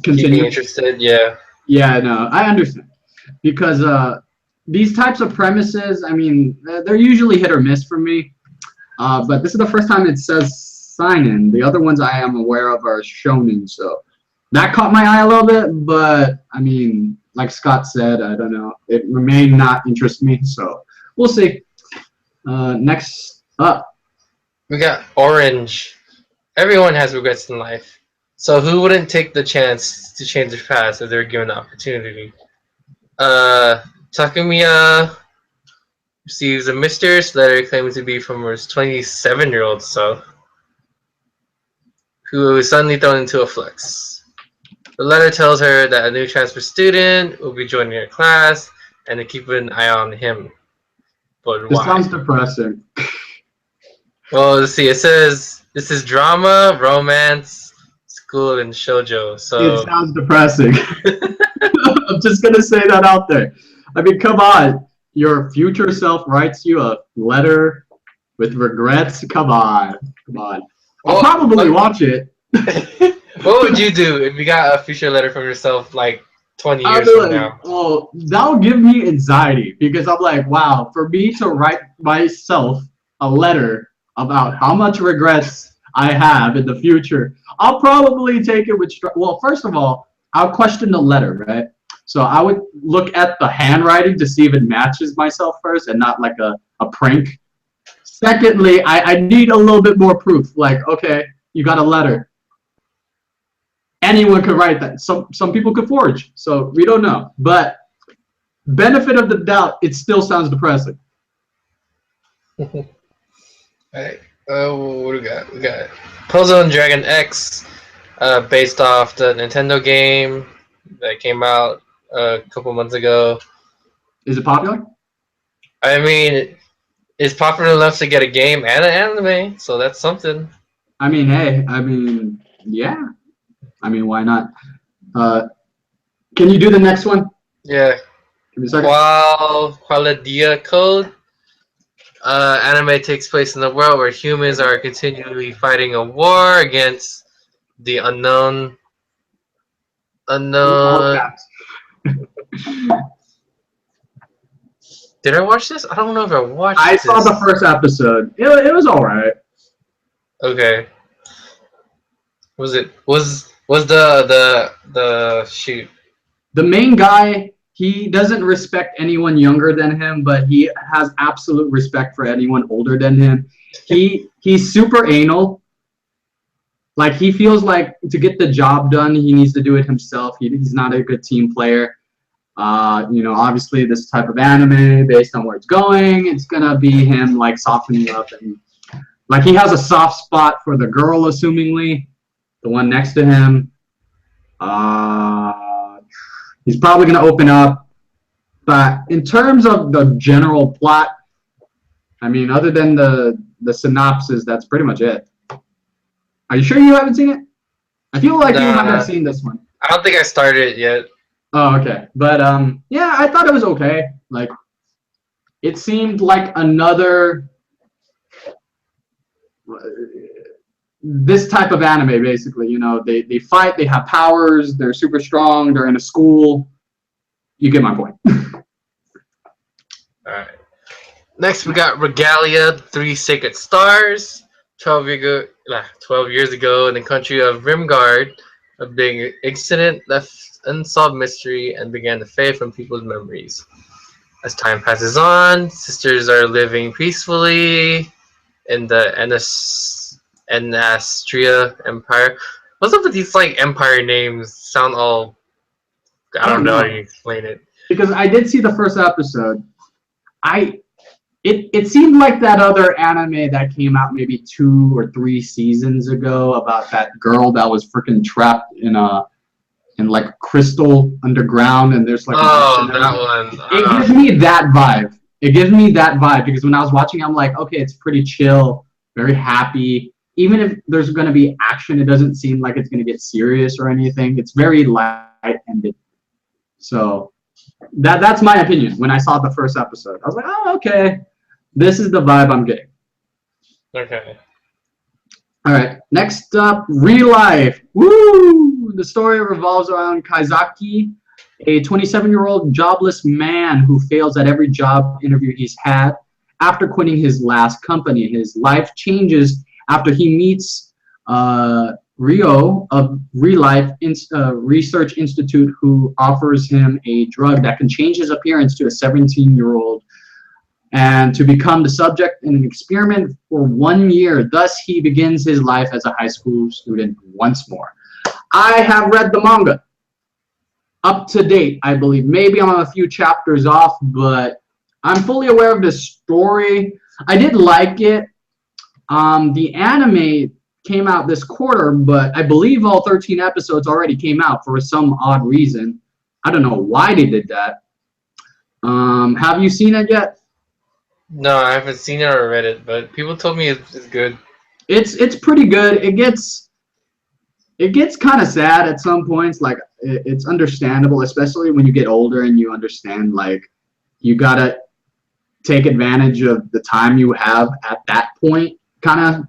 [SPEAKER 1] keep me
[SPEAKER 2] Continue.
[SPEAKER 1] interested. Yeah.
[SPEAKER 2] Yeah, no, I understand because these types of premises, I mean, they're usually hit or miss for me. But this is the first time it says sign-in. The other ones I am aware of are shonen, so that caught my eye a little bit. But I mean, like Scott said, I don't know. It may not interest me, so we'll see. Next up.
[SPEAKER 1] We got Orange. Everyone has regrets in life. So who wouldn't take the chance to change their past if they're given the opportunity? Takumiya receives a mysterious letter claiming to be from his 27-year-old self, who is suddenly thrown into a flux. The letter tells her that a new transfer student will be joining her class and to keep an eye on him. But
[SPEAKER 2] This
[SPEAKER 1] why?
[SPEAKER 2] sounds depressing.
[SPEAKER 1] Well, let's see. It says this is drama, romance, school, and shoujo.
[SPEAKER 2] It
[SPEAKER 1] So
[SPEAKER 2] sounds depressing. I'm just gonna say that out there. I mean, come on. Your future self writes you a letter with regrets. Come on, come on. I'll probably watch it.
[SPEAKER 1] what would you do if you got a future letter from yourself like 20
[SPEAKER 2] I'll
[SPEAKER 1] years
[SPEAKER 2] be
[SPEAKER 1] from
[SPEAKER 2] like,
[SPEAKER 1] now?
[SPEAKER 2] oh, that'll give me anxiety because I'm like, wow, for me to write myself a letter about how much regrets I have in the future, I'll probably take it with, well, first of all, I'll question the letter, right? So I would look at the handwriting to see if it matches myself first and not like a prank. Secondly, I need a little bit more proof. Like, okay, you got a letter. Anyone could write that. Some people could forge. So we don't know. But benefit of the doubt, it still sounds depressing.
[SPEAKER 1] Alright. What do we got? We got Puzzle and Dragon X, based off the Nintendo game that came out a couple months ago.
[SPEAKER 2] Is it popular?
[SPEAKER 1] I mean, it's popular enough to get a game and an anime, so that's something.
[SPEAKER 2] I mean, hey, I mean, yeah. I mean, why not? Can you do the next one?
[SPEAKER 1] Yeah.
[SPEAKER 2] Give me a second.
[SPEAKER 1] Qualia Code. Anime takes place in a world where humans are continually fighting a war against the unknown.
[SPEAKER 2] All caps.
[SPEAKER 1] Did I watch this? I don't know if I watched
[SPEAKER 2] I
[SPEAKER 1] this.
[SPEAKER 2] saw the first episode. It was all right.
[SPEAKER 1] Okay. Was the shoot?
[SPEAKER 2] The main guy, he doesn't respect anyone younger than him, but he has absolute respect for anyone older than him. He's super anal. Like, he feels like to get the job done, he needs to do it himself. He's not a good team player. Obviously this type of anime, based on where it's going, it's gonna be him like softening up, and like he has a soft spot for the girl, assumingly, the one next to him. He's probably gonna open up, but in terms of the general plot, I mean, other than the synopsis, that's pretty much it. Are you sure you haven't seen it? I feel like you haven't seen this one.
[SPEAKER 1] I don't think I started it yet.
[SPEAKER 2] Oh, okay. But yeah, I thought it was okay. Like, it seemed like another this type of anime, basically. They fight, they have powers, they're super strong, they're in a school. You get my point.
[SPEAKER 1] Alright. Next we got Regalia, 3 Sacred Stars. 12 years ago in the country of Rimgard, a big incident left unsolved mystery and began to fade from people's memories. As time passes on, sisters are living peacefully in the Anastria Empire. What's up with these like empire names? Sound all I don't know how to explain it.
[SPEAKER 2] Because I did see the first episode. It seemed like that other anime that came out maybe 2 or 3 seasons ago about that girl that was freaking trapped in like crystal underground, and there's like
[SPEAKER 1] that one.
[SPEAKER 2] It gives me that vibe. It gives me that vibe because when I was watching, I'm like, okay, it's pretty chill, very happy. Even if there's going to be action, it doesn't seem like it's going to get serious or anything. It's very light-handed. So that's my opinion. When I saw the first episode, I was like, oh, okay, this is the vibe I'm getting.
[SPEAKER 1] Okay.
[SPEAKER 2] All right. Next up, Real Life. Woo! The story revolves around Kaizaki, a 27-year-old jobless man who fails at every job interview he's had. After quitting his last company, his life changes after he meets Rio of Real Life Research Institute, who offers him a drug that can change his appearance to a 17-year-old and to become the subject in an experiment for 1 year. Thus, he begins his life as a high school student once more. I have read the manga. Up to date, I believe. Maybe I'm a few chapters off, but I'm fully aware of the story. I did like it. The anime came out this quarter, but I believe all 13 episodes already came out for some odd reason. I don't know why they did that. Have you seen it yet?
[SPEAKER 1] No, I haven't seen it or read it, but people told me it's good.
[SPEAKER 2] It's pretty good. It gets kind of sad at some points. Like it's understandable, especially when you get older and you understand like you gotta take advantage of the time you have at that point, kind of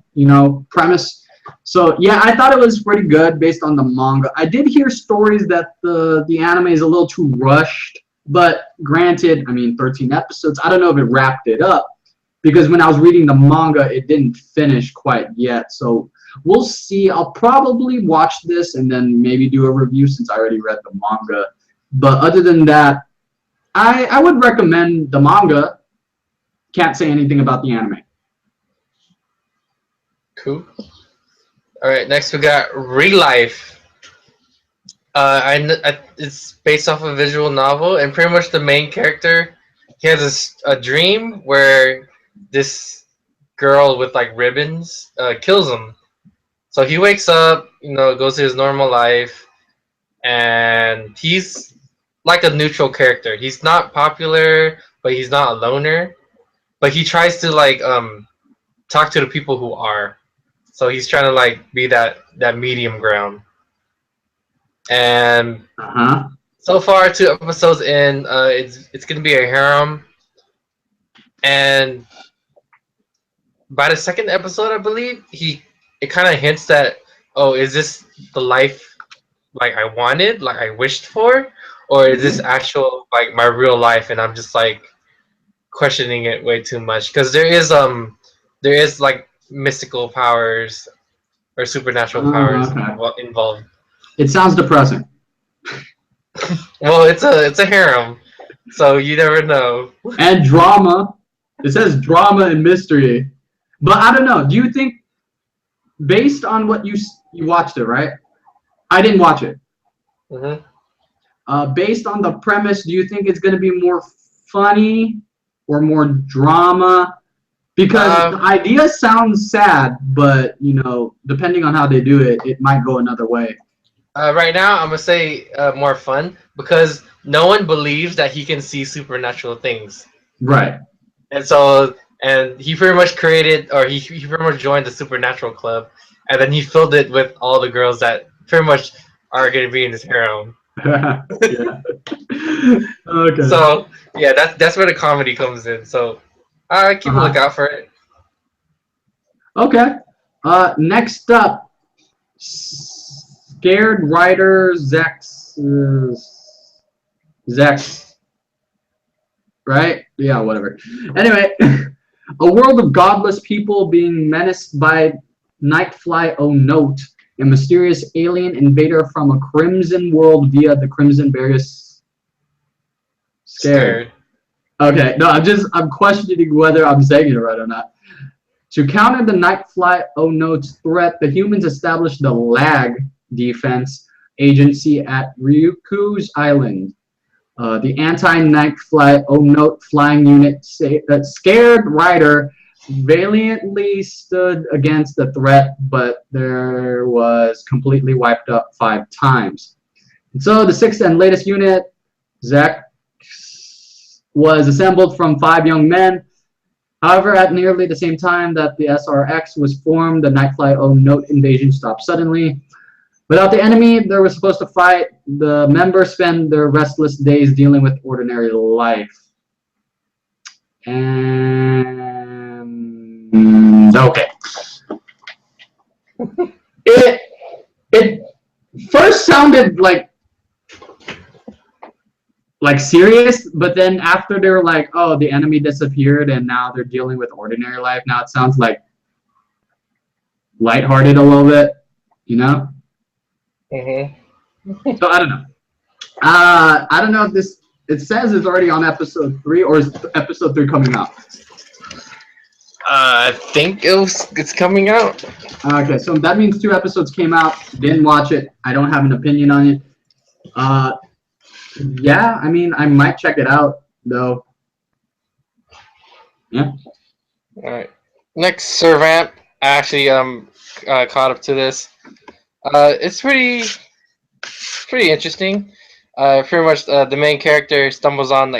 [SPEAKER 2] premise. So yeah, I thought it was pretty good based on the manga. I did hear stories that the anime is a little too rushed, but granted, I mean 13 episodes. I don't know if it wrapped it up because when I was reading the manga, it didn't finish quite yet. So we'll see. I'll probably watch this and then maybe do a review since I already read the manga. But other than that, I would recommend the manga. Can't say anything about the anime.
[SPEAKER 1] Cool. All right, next we got Real Life. It's based off a visual novel, and pretty much the main character, he has a dream where this girl with like ribbons kills him. So he wakes up, goes to his normal life, and he's like a neutral character. He's not popular, but he's not a loner. But he tries to like talk to the people who are. So he's trying to like be that medium ground. And so far, 2 episodes in, it's gonna be a harem. And by the second episode, I believe it kind of hints that, oh, is this the life like I wanted, like I wished for, or is this actual like my real life? And I'm just like questioning it way too much because there is like mystical powers or supernatural powers involved.
[SPEAKER 2] It sounds depressing.
[SPEAKER 1] Well, it's a harem, so you never know.
[SPEAKER 2] And drama. It says drama and mystery, but I don't know. Do you think, based on what you watched it, right? I didn't watch it. Based on the premise, do you think it's going to be more funny or more drama? Because the idea sounds sad, but depending on how they do it, it might go another way.
[SPEAKER 1] Right now, I'm gonna say more fun because no one believes that he can see supernatural things.
[SPEAKER 2] Right.
[SPEAKER 1] And he pretty much created, or he pretty much joined the supernatural club, and then he filled it with all the girls that pretty much are gonna be in his harem.
[SPEAKER 2] Yeah. Okay.
[SPEAKER 1] So yeah, that's where the comedy comes in. So keep a lookout for it.
[SPEAKER 2] Okay. Next up, Scared Writer Zex. Right? Yeah, whatever. Anyway, a world of godless people being menaced by Nightfly Note, a mysterious alien invader from a crimson world via the Crimson Barriers. Scared. Okay, no, I'm questioning whether I'm saying it right or not. To counter the Nightfly Note's threat, the humans established the LAG defense agency at Ryuku's Island. The anti-Nightfly Note flying unit Scared Rider valiantly stood against the threat, but there was completely wiped up 5 times. And so the 6th and latest unit, Zek, was assembled from 5 young men. However, at nearly the same time that the SRX was formed, the Nightfly Note invasion stopped suddenly. Without the enemy they were supposed to fight, the members spend their restless days dealing with ordinary life. And okay. It first sounded like serious, but then after they're like, oh, the enemy disappeared and now they're dealing with ordinary life, now it sounds like lighthearted a little bit, So I don't know. I don't know if this, it says it's already on episode 3, or is episode 3 coming out?
[SPEAKER 1] I think it's coming out.
[SPEAKER 2] Okay, so that means 2 episodes came out. Didn't watch it. I don't have an opinion on it. Yeah, I mean, I might check it out, though. Yeah.
[SPEAKER 1] All right. Next, Servant. I actually caught up to this. It's pretty interesting. Pretty much the main character stumbles on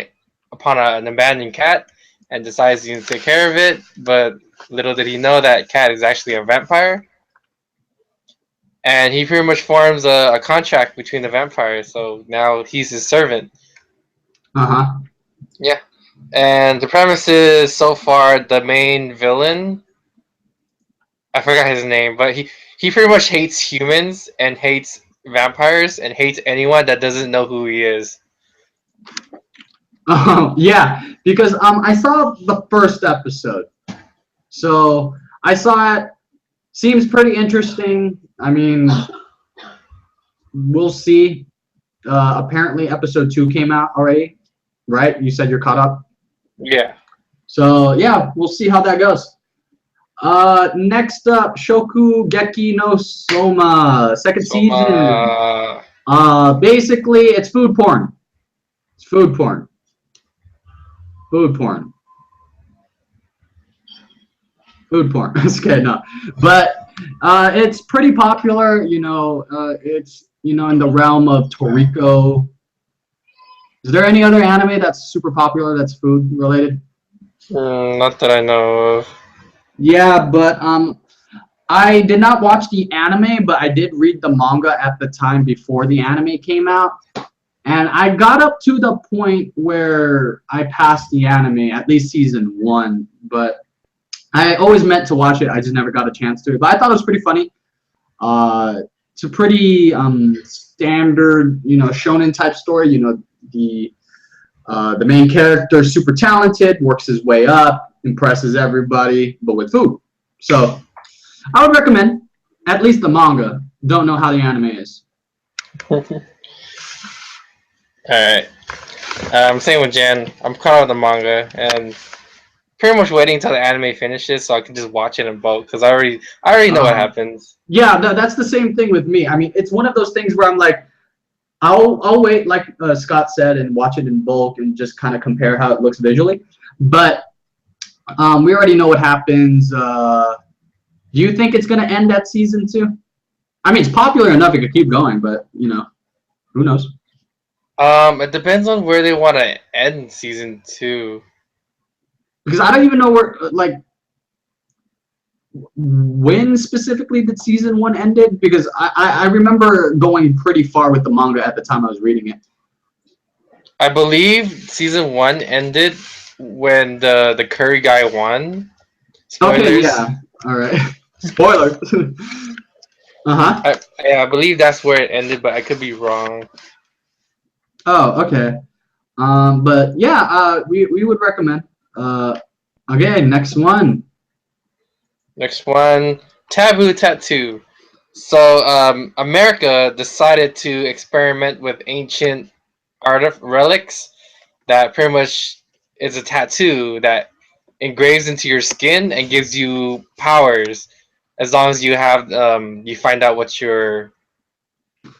[SPEAKER 1] upon an abandoned cat and decides to take care of it. But little did he know that cat is actually a vampire, and he pretty much forms a contract between the vampires. So now he's his servant.
[SPEAKER 2] Uh-huh.
[SPEAKER 1] Yeah, and the premise is so far the main villain. I forgot his name, but he pretty much hates humans and hates vampires and hates anyone that doesn't know who he is.
[SPEAKER 2] Yeah, because I saw the first episode. So I saw it. Seems pretty interesting. I mean, we'll see. Apparently, episode 2 came out already, right? You said you're caught up.
[SPEAKER 1] Yeah.
[SPEAKER 2] So yeah, we'll see how that goes. Next up, Shoku Geki no Soma, second
[SPEAKER 1] So,
[SPEAKER 2] season. Basically, it's food porn. It's food porn. Food porn. Food porn. Okay, no, but it's pretty popular. It's in the realm of Toriko. Is there any other anime that's super popular that's food related?
[SPEAKER 1] not that I know of.
[SPEAKER 2] Yeah, but I did not watch the anime, but I did read the manga at the time before the anime came out. And I got up to the point where I passed the anime, at least season 1, but I always meant to watch it. I just never got a chance to. But I thought it was pretty funny. It's a pretty standard, shonen type story. The main character is super talented, works his way up, impresses everybody, but with food. So I would recommend at least the manga. Don't know how the anime is.
[SPEAKER 1] Alright. Same with Jen. I'm caught up with the manga and pretty much waiting until the anime finishes so I can just watch it in bulk because I already know what happens.
[SPEAKER 2] Yeah, that's the same thing with me. I mean, it's one of those things where I'm like, I'll wait, like Scott said, and watch it in bulk and just kind of compare how it looks visually. But we already know what happens. Do you think it's going to end at season 2? I mean, it's popular enough it could keep going, but, who knows?
[SPEAKER 1] It depends on where they want to end season 2.
[SPEAKER 2] Because I don't even know where, when specifically did season 1 ended? Because I remember going pretty far with the manga at the time I was reading it.
[SPEAKER 1] I believe season 1 ended when the curry guy won. Spoilers.
[SPEAKER 2] Okay, yeah. All right. Spoiler. Uh-huh.
[SPEAKER 1] I believe that's where it ended, but I could be wrong.
[SPEAKER 2] Oh, okay. But yeah, we would recommend. Okay, next one.
[SPEAKER 1] Next one, Taboo Tattoo. So, America decided to experiment with ancient relics that pretty much is a tattoo that engraves into your skin and gives you powers as long as you have you find out what your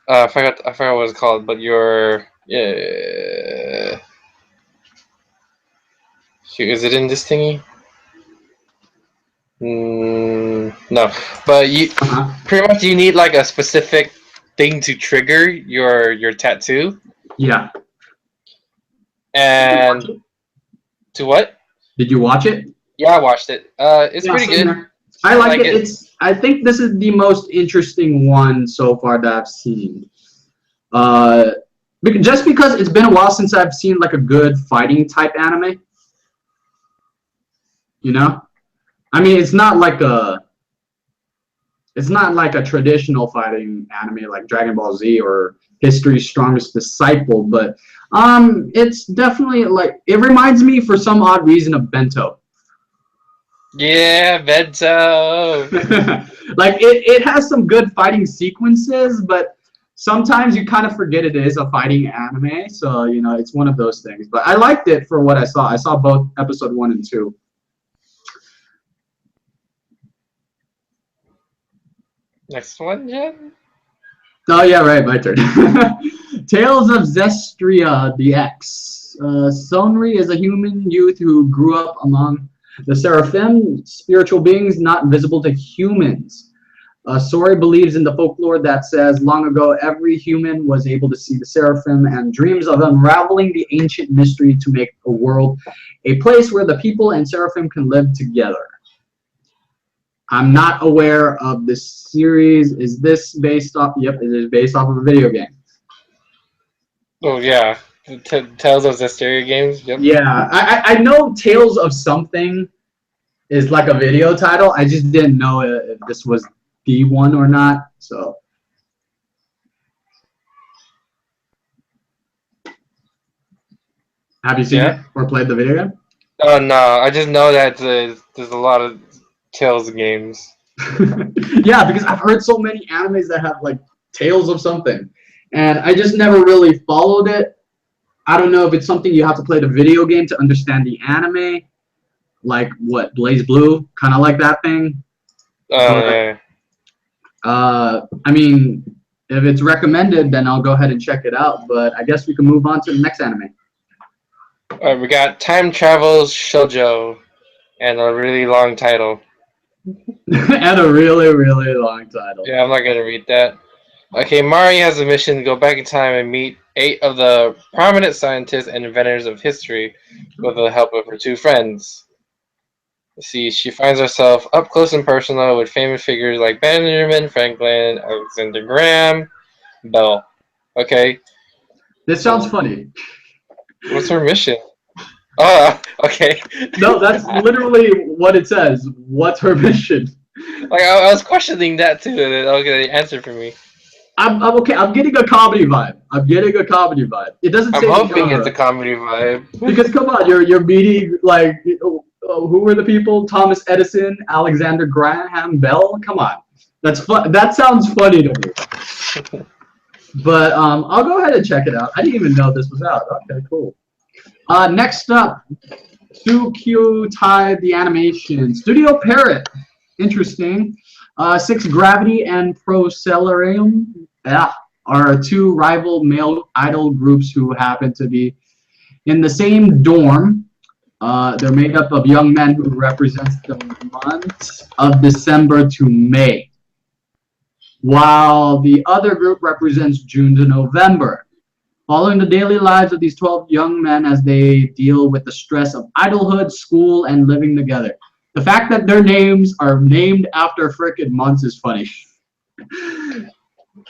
[SPEAKER 1] I forgot what it's called, but your shoot, is it in this thingy? No, but you pretty much you need like a specific thing to trigger your tattoo.
[SPEAKER 2] Yeah.
[SPEAKER 1] And to what?
[SPEAKER 2] Did you watch it?
[SPEAKER 1] Yeah, I watched it. It's pretty good.
[SPEAKER 2] I like it. I think this is the most interesting one so far that I've seen. Just because it's been a while since I've seen like a good fighting type anime. I mean, it's not like a traditional fighting anime like Dragon Ball Z or History's Strongest Disciple, but it's definitely it reminds me for some odd reason of Bento.
[SPEAKER 1] Yeah, Bento.
[SPEAKER 2] It has some good fighting sequences, but sometimes you kind of forget it is a fighting anime, so it's one of those things. But I liked it for what I saw. I saw both episode 1 and 2.
[SPEAKER 1] Next one, Jen?
[SPEAKER 2] Oh, yeah, right, my turn. Tales of Zestria, the X. Sonri is a human youth who grew up among The seraphim, spiritual beings not visible to humans. Sori believes in the folklore that says long ago every human was able to see the seraphim and dreams of unraveling the ancient mystery to make a world a place where the people and seraphim can live together. I'm not aware of this series. Is this based off? Yep, it is based off of a video game.
[SPEAKER 1] Oh yeah, Tales of Zestiria games. Yep.
[SPEAKER 2] Yeah, I know Tales of Something is like a video title. I just didn't know if this was the one or not. So, have you seen it or played the video game?
[SPEAKER 1] Oh no, I just know that there's a lot of Tales games.
[SPEAKER 2] Yeah, because I've heard so many animes that have like Tales of Something, and I just never really followed it. I don't know if it's something you have to play the video game to understand the anime, like what Blaze Blue, kind of like that thing.
[SPEAKER 1] Yeah.
[SPEAKER 2] I mean, if it's recommended, then I'll go ahead and check it out. But I guess we can move on to the next anime.
[SPEAKER 1] Alright, we got Time Travels Shoujo, and a really long title.
[SPEAKER 2] And a really, really long title.
[SPEAKER 1] Yeah, I'm not gonna read that. Okay, Mari has a mission to go back in time and meet 8 of the prominent scientists and inventors of history with the help of her 2 friends. See, she finds herself up close and personal with famous figures like Benjamin Franklin, Alexander Graham Bell. Okay.
[SPEAKER 2] This sounds funny.
[SPEAKER 1] What's her mission? Oh, okay.
[SPEAKER 2] No, that's literally what it says. What's her mission?
[SPEAKER 1] Like I was questioning that too, and then okay, answer for me.
[SPEAKER 2] I'm okay. I'm getting a comedy vibe. It doesn't say.
[SPEAKER 1] I'm hoping it's a comedy vibe.
[SPEAKER 2] Because come on, you're meeting like who were the people? Thomas Edison, Alexander Graham Bell. Come on, that's fun. That sounds funny to me. But I'll go ahead and check it out. I didn't even know this was out. Okay, cool. Next up, Tsukyutai the Animation Studio Parrot. Interesting. 6 Gravity and Procellarium are 2 rival male idol groups who happen to be in the same dorm. They're made up of young men who represent the months of December to May, while the other group represents June to November. Following the daily lives of these 12 young men as they deal with the stress of idlehood, school, and living together. The fact that their names are named after frickin' months is funny.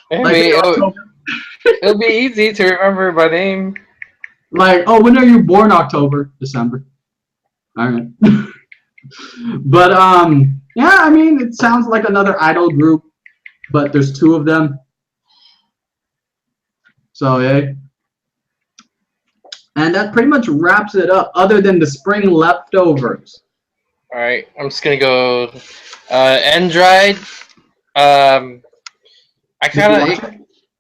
[SPEAKER 1] Maybe it'll be easy to remember by name.
[SPEAKER 2] Like, oh, when are you born? October, December. All right. But yeah, I mean, it sounds like another idol group, but there's 2 of them. So yeah. And that pretty much wraps it up, other than the spring leftovers.
[SPEAKER 1] Alright, I'm just gonna go Android.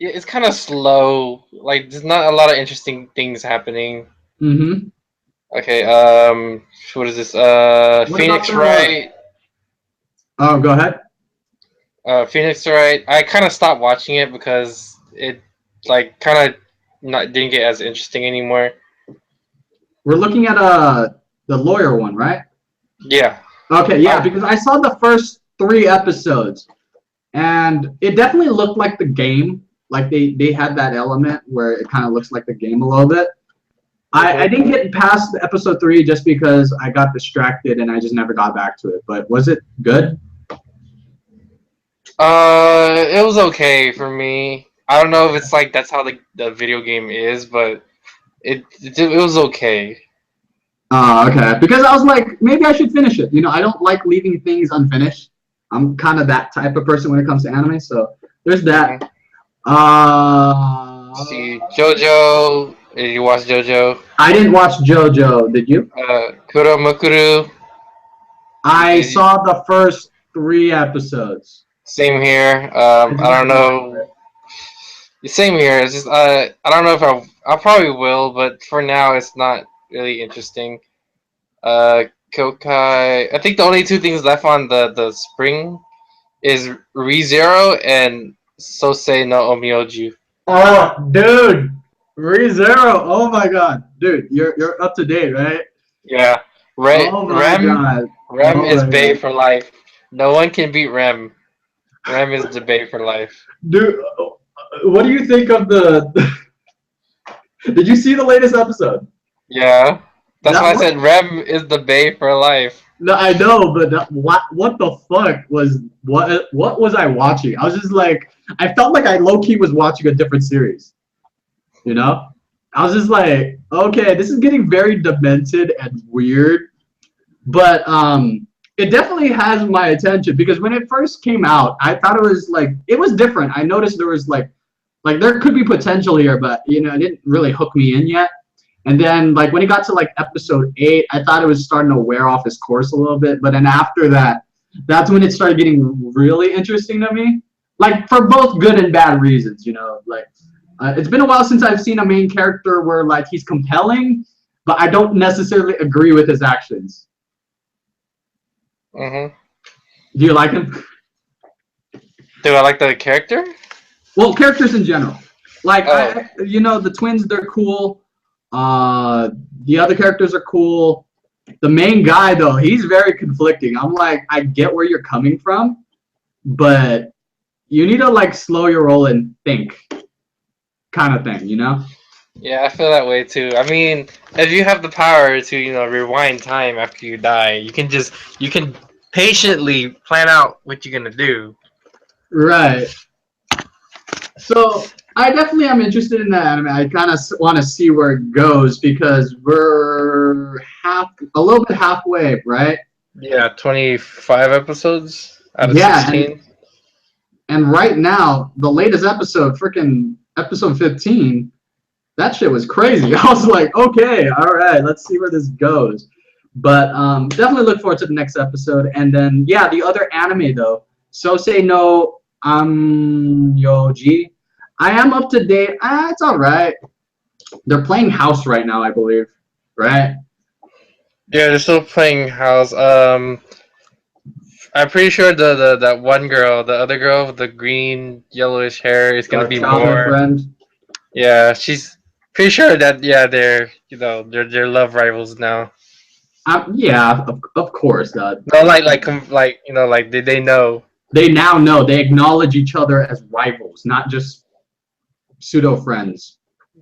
[SPEAKER 1] It's kind of slow. Like, there's not a lot of interesting things happening.
[SPEAKER 2] Mm-hmm.
[SPEAKER 1] Okay, what is this? Phoenix Wright.
[SPEAKER 2] Oh, go ahead.
[SPEAKER 1] Phoenix Wright. I kind of stopped watching it because it, like, kind of didn't get as interesting anymore.
[SPEAKER 2] We're looking at the lawyer one, right?
[SPEAKER 1] Yeah.
[SPEAKER 2] Okay, yeah, because I saw the first 3 episodes, and it definitely looked like the game. Like they had that element where it kind of looks like the game a little bit. I didn't get past episode 3 just because I got distracted and I just never got back to it. But was it good?
[SPEAKER 1] It was okay for me. I don't know if it's like that's how the video game is, but it was okay.
[SPEAKER 2] Okay. Because I was like, maybe I should finish it. You know, I don't like leaving things unfinished. I'm kind of that type of person when it comes to anime, so there's that.
[SPEAKER 1] See, JoJo. Did you watch JoJo?
[SPEAKER 2] I didn't watch JoJo. Did you?
[SPEAKER 1] Kuromakuru.
[SPEAKER 2] I saw the first 3 episodes.
[SPEAKER 1] Same here. I don't know. Same here. It's just I don't know if I probably will, but for now it's not really interesting. Kokai. I think the only 2 things left on the spring is ReZero and Sosei no Omyoju.
[SPEAKER 2] Oh, dude, ReZero. Oh my God, dude, you're up to date, right?
[SPEAKER 1] Yeah.
[SPEAKER 2] Oh my
[SPEAKER 1] Rem
[SPEAKER 2] god.
[SPEAKER 1] Rem
[SPEAKER 2] Oh
[SPEAKER 1] is
[SPEAKER 2] my
[SPEAKER 1] Bay
[SPEAKER 2] god.
[SPEAKER 1] for life. No one can beat Rem. Rem is the Bay for life.
[SPEAKER 2] Dude, what do you think of the? Did you see the latest episode?
[SPEAKER 1] Yeah. That's why
[SPEAKER 2] That
[SPEAKER 1] I said Rem is the Bay for life.
[SPEAKER 2] No, I know, but what the fuck was what was I watching? I was just like I felt like I low key was watching a different series. You know, I was just like, okay, this is getting very demented and weird, but it definitely has my attention because when it first came out, I thought it was different. I noticed there was like there could be potential here, but you know, it didn't really hook me in yet. And then like when it got to like episode 8, I thought it was starting to wear off its course a little bit. But then after that, that's when it started getting really interesting to me. Like for both good and bad reasons, you know. Like it's been a while since I've seen a main character where like he's compelling, but I don't necessarily agree with his actions.
[SPEAKER 1] Mhm.
[SPEAKER 2] Do you like him?
[SPEAKER 1] Do I like the character?
[SPEAKER 2] Well, characters in general. Like
[SPEAKER 1] Oh,
[SPEAKER 2] you know, the twins, they're cool. The other characters are cool. The main guy though, he's very conflicting. I'm like, I get where you're coming from, but you need to like slow your roll and think, kind of thing, you know?
[SPEAKER 1] yeah, I feel that way too. I mean, if you have the power to, rewind time after you die, you can patiently plan out what you're gonna do.
[SPEAKER 2] Right. So I definitely am interested in that anime. I kind of want to see where it goes because we're a little bit halfway, right?
[SPEAKER 1] Yeah, 25 episodes out of
[SPEAKER 2] Yeah, and
[SPEAKER 1] 16.
[SPEAKER 2] and right now the latest episode, freaking episode 15, that shit was crazy. I was like, okay, all right, let's see where this goes. But definitely look forward to the next episode. And then yeah, the other anime though, Sosei no Yoji. I am up to date. It's all right. They're playing House right now, I believe. Right?
[SPEAKER 1] Yeah, they're still playing House. I'm pretty sure the that one girl, the other girl with the green yellowish hair, is gonna
[SPEAKER 2] Our
[SPEAKER 1] be
[SPEAKER 2] childhood
[SPEAKER 1] more.
[SPEAKER 2] friend.
[SPEAKER 1] Yeah, she's pretty sure that they're they're love rivals now.
[SPEAKER 2] Yeah, of course.
[SPEAKER 1] No, like like they know.
[SPEAKER 2] They now know they acknowledge each other as rivals, not just pseudo friends.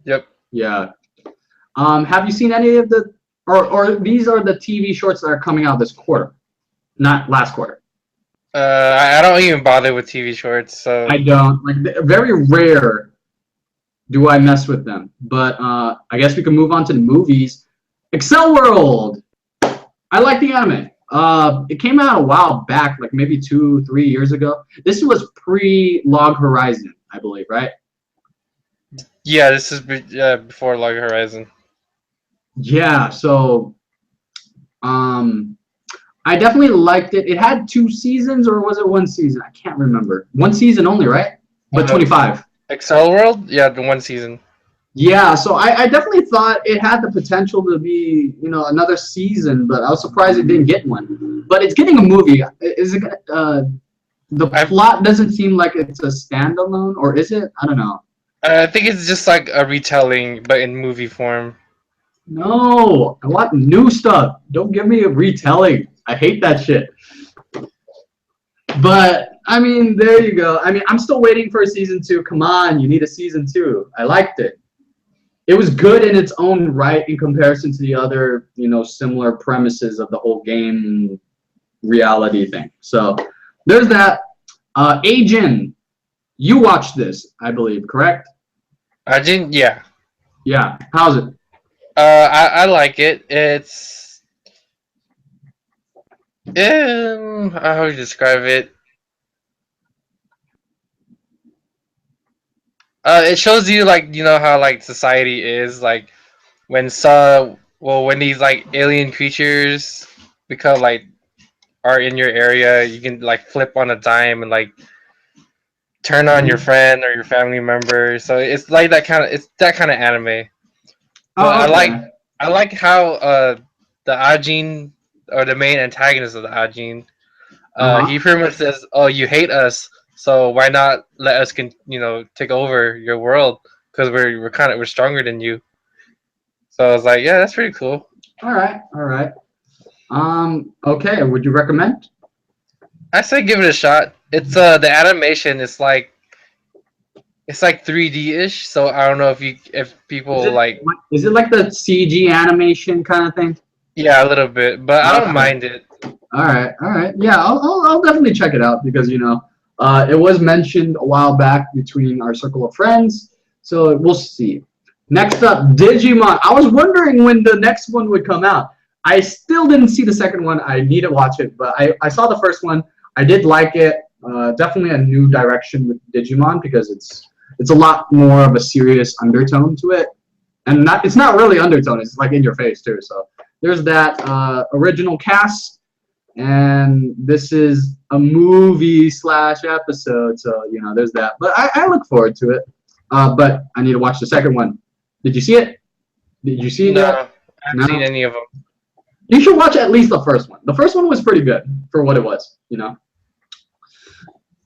[SPEAKER 1] Yep.
[SPEAKER 2] Yeah. Have you seen any of the or these are the TV shorts that are coming out this quarter, not last quarter?
[SPEAKER 1] I don't even bother with TV shorts, so
[SPEAKER 2] I don't like very rare do I mess with them. But I guess we can move on to the movies. Excel World. I like the anime. It came out a while back, like maybe 2, 3 years ago. This was pre-Log Horizon, I believe, right?
[SPEAKER 1] yeah, this is before Log Horizon.
[SPEAKER 2] Yeah. So, um, I definitely liked it. It had 2 seasons, or was it 1 season? I can't remember. 1 season only, right? But
[SPEAKER 1] Uh,
[SPEAKER 2] 25.
[SPEAKER 1] Excel World, yeah, the one season.
[SPEAKER 2] Yeah, so I definitely thought it had the potential to be, you know, another season, but I was surprised it didn't get one. But it's getting a movie. Is it? The
[SPEAKER 1] I
[SPEAKER 2] plot doesn't seem like it's a standalone, or is it? I don't know.
[SPEAKER 1] I think it's just like a retelling, but in movie form.
[SPEAKER 2] No, I want new stuff. Don't give me a retelling. I hate that shit. But I mean, there you go. I mean, I'm still waiting for a season 2. Come on, you need a season 2. I liked it. It was good in its own right in comparison to the other, you know, similar premises of the whole game reality thing. So there's that. Ajin, you watched this, I believe, correct?
[SPEAKER 1] I didn't. Yeah.
[SPEAKER 2] Yeah. How's it?
[SPEAKER 1] I like it. It's how would you describe it? It shows you like how like society is like when these like alien creatures become like are in your area, you can like flip on a dime and like turn on your
[SPEAKER 2] Mhm.
[SPEAKER 1] friend or your family member. So it's like it's that kind of anime. But
[SPEAKER 2] Oh, okay.
[SPEAKER 1] I like how the Ajin or the main antagonist of the Ajin, he
[SPEAKER 2] Uh-huh.
[SPEAKER 1] pretty much says, "Oh, you hate us, so why not let us take over your world because we're stronger than you." So I was like, "Yeah, that's pretty cool."
[SPEAKER 2] All right. All right. Okay. Would you recommend?
[SPEAKER 1] I say give it a shot. It's the animation is like it's like 3D ish, so I don't know if
[SPEAKER 2] Is
[SPEAKER 1] people
[SPEAKER 2] it
[SPEAKER 1] like
[SPEAKER 2] is it like the CG animation kind of thing?
[SPEAKER 1] yeah a little bit, but I don't
[SPEAKER 2] Okay.
[SPEAKER 1] mind it.
[SPEAKER 2] All right. All right. Yeah, I'll definitely check it out because it was mentioned a while back between our circle of friends, so we'll see. Next up, Digimon. I was wondering when the next one would come out. I still didn't see the second one. I need to watch it, but I saw the first one. I did like it. Definitely a new direction with Digimon because it's a lot more of a serious undertone to it, and it's not really undertone. It's like in your face too. So there's that original cast, and this is a movie slash episode. So there's that. But I look forward to it. But I need to watch the second one. Did you see it? Did you see it
[SPEAKER 1] No,
[SPEAKER 2] yet?
[SPEAKER 1] I haven't
[SPEAKER 2] No.
[SPEAKER 1] seen any of them.
[SPEAKER 2] You should watch at least the first one. The first one was pretty good for what it was.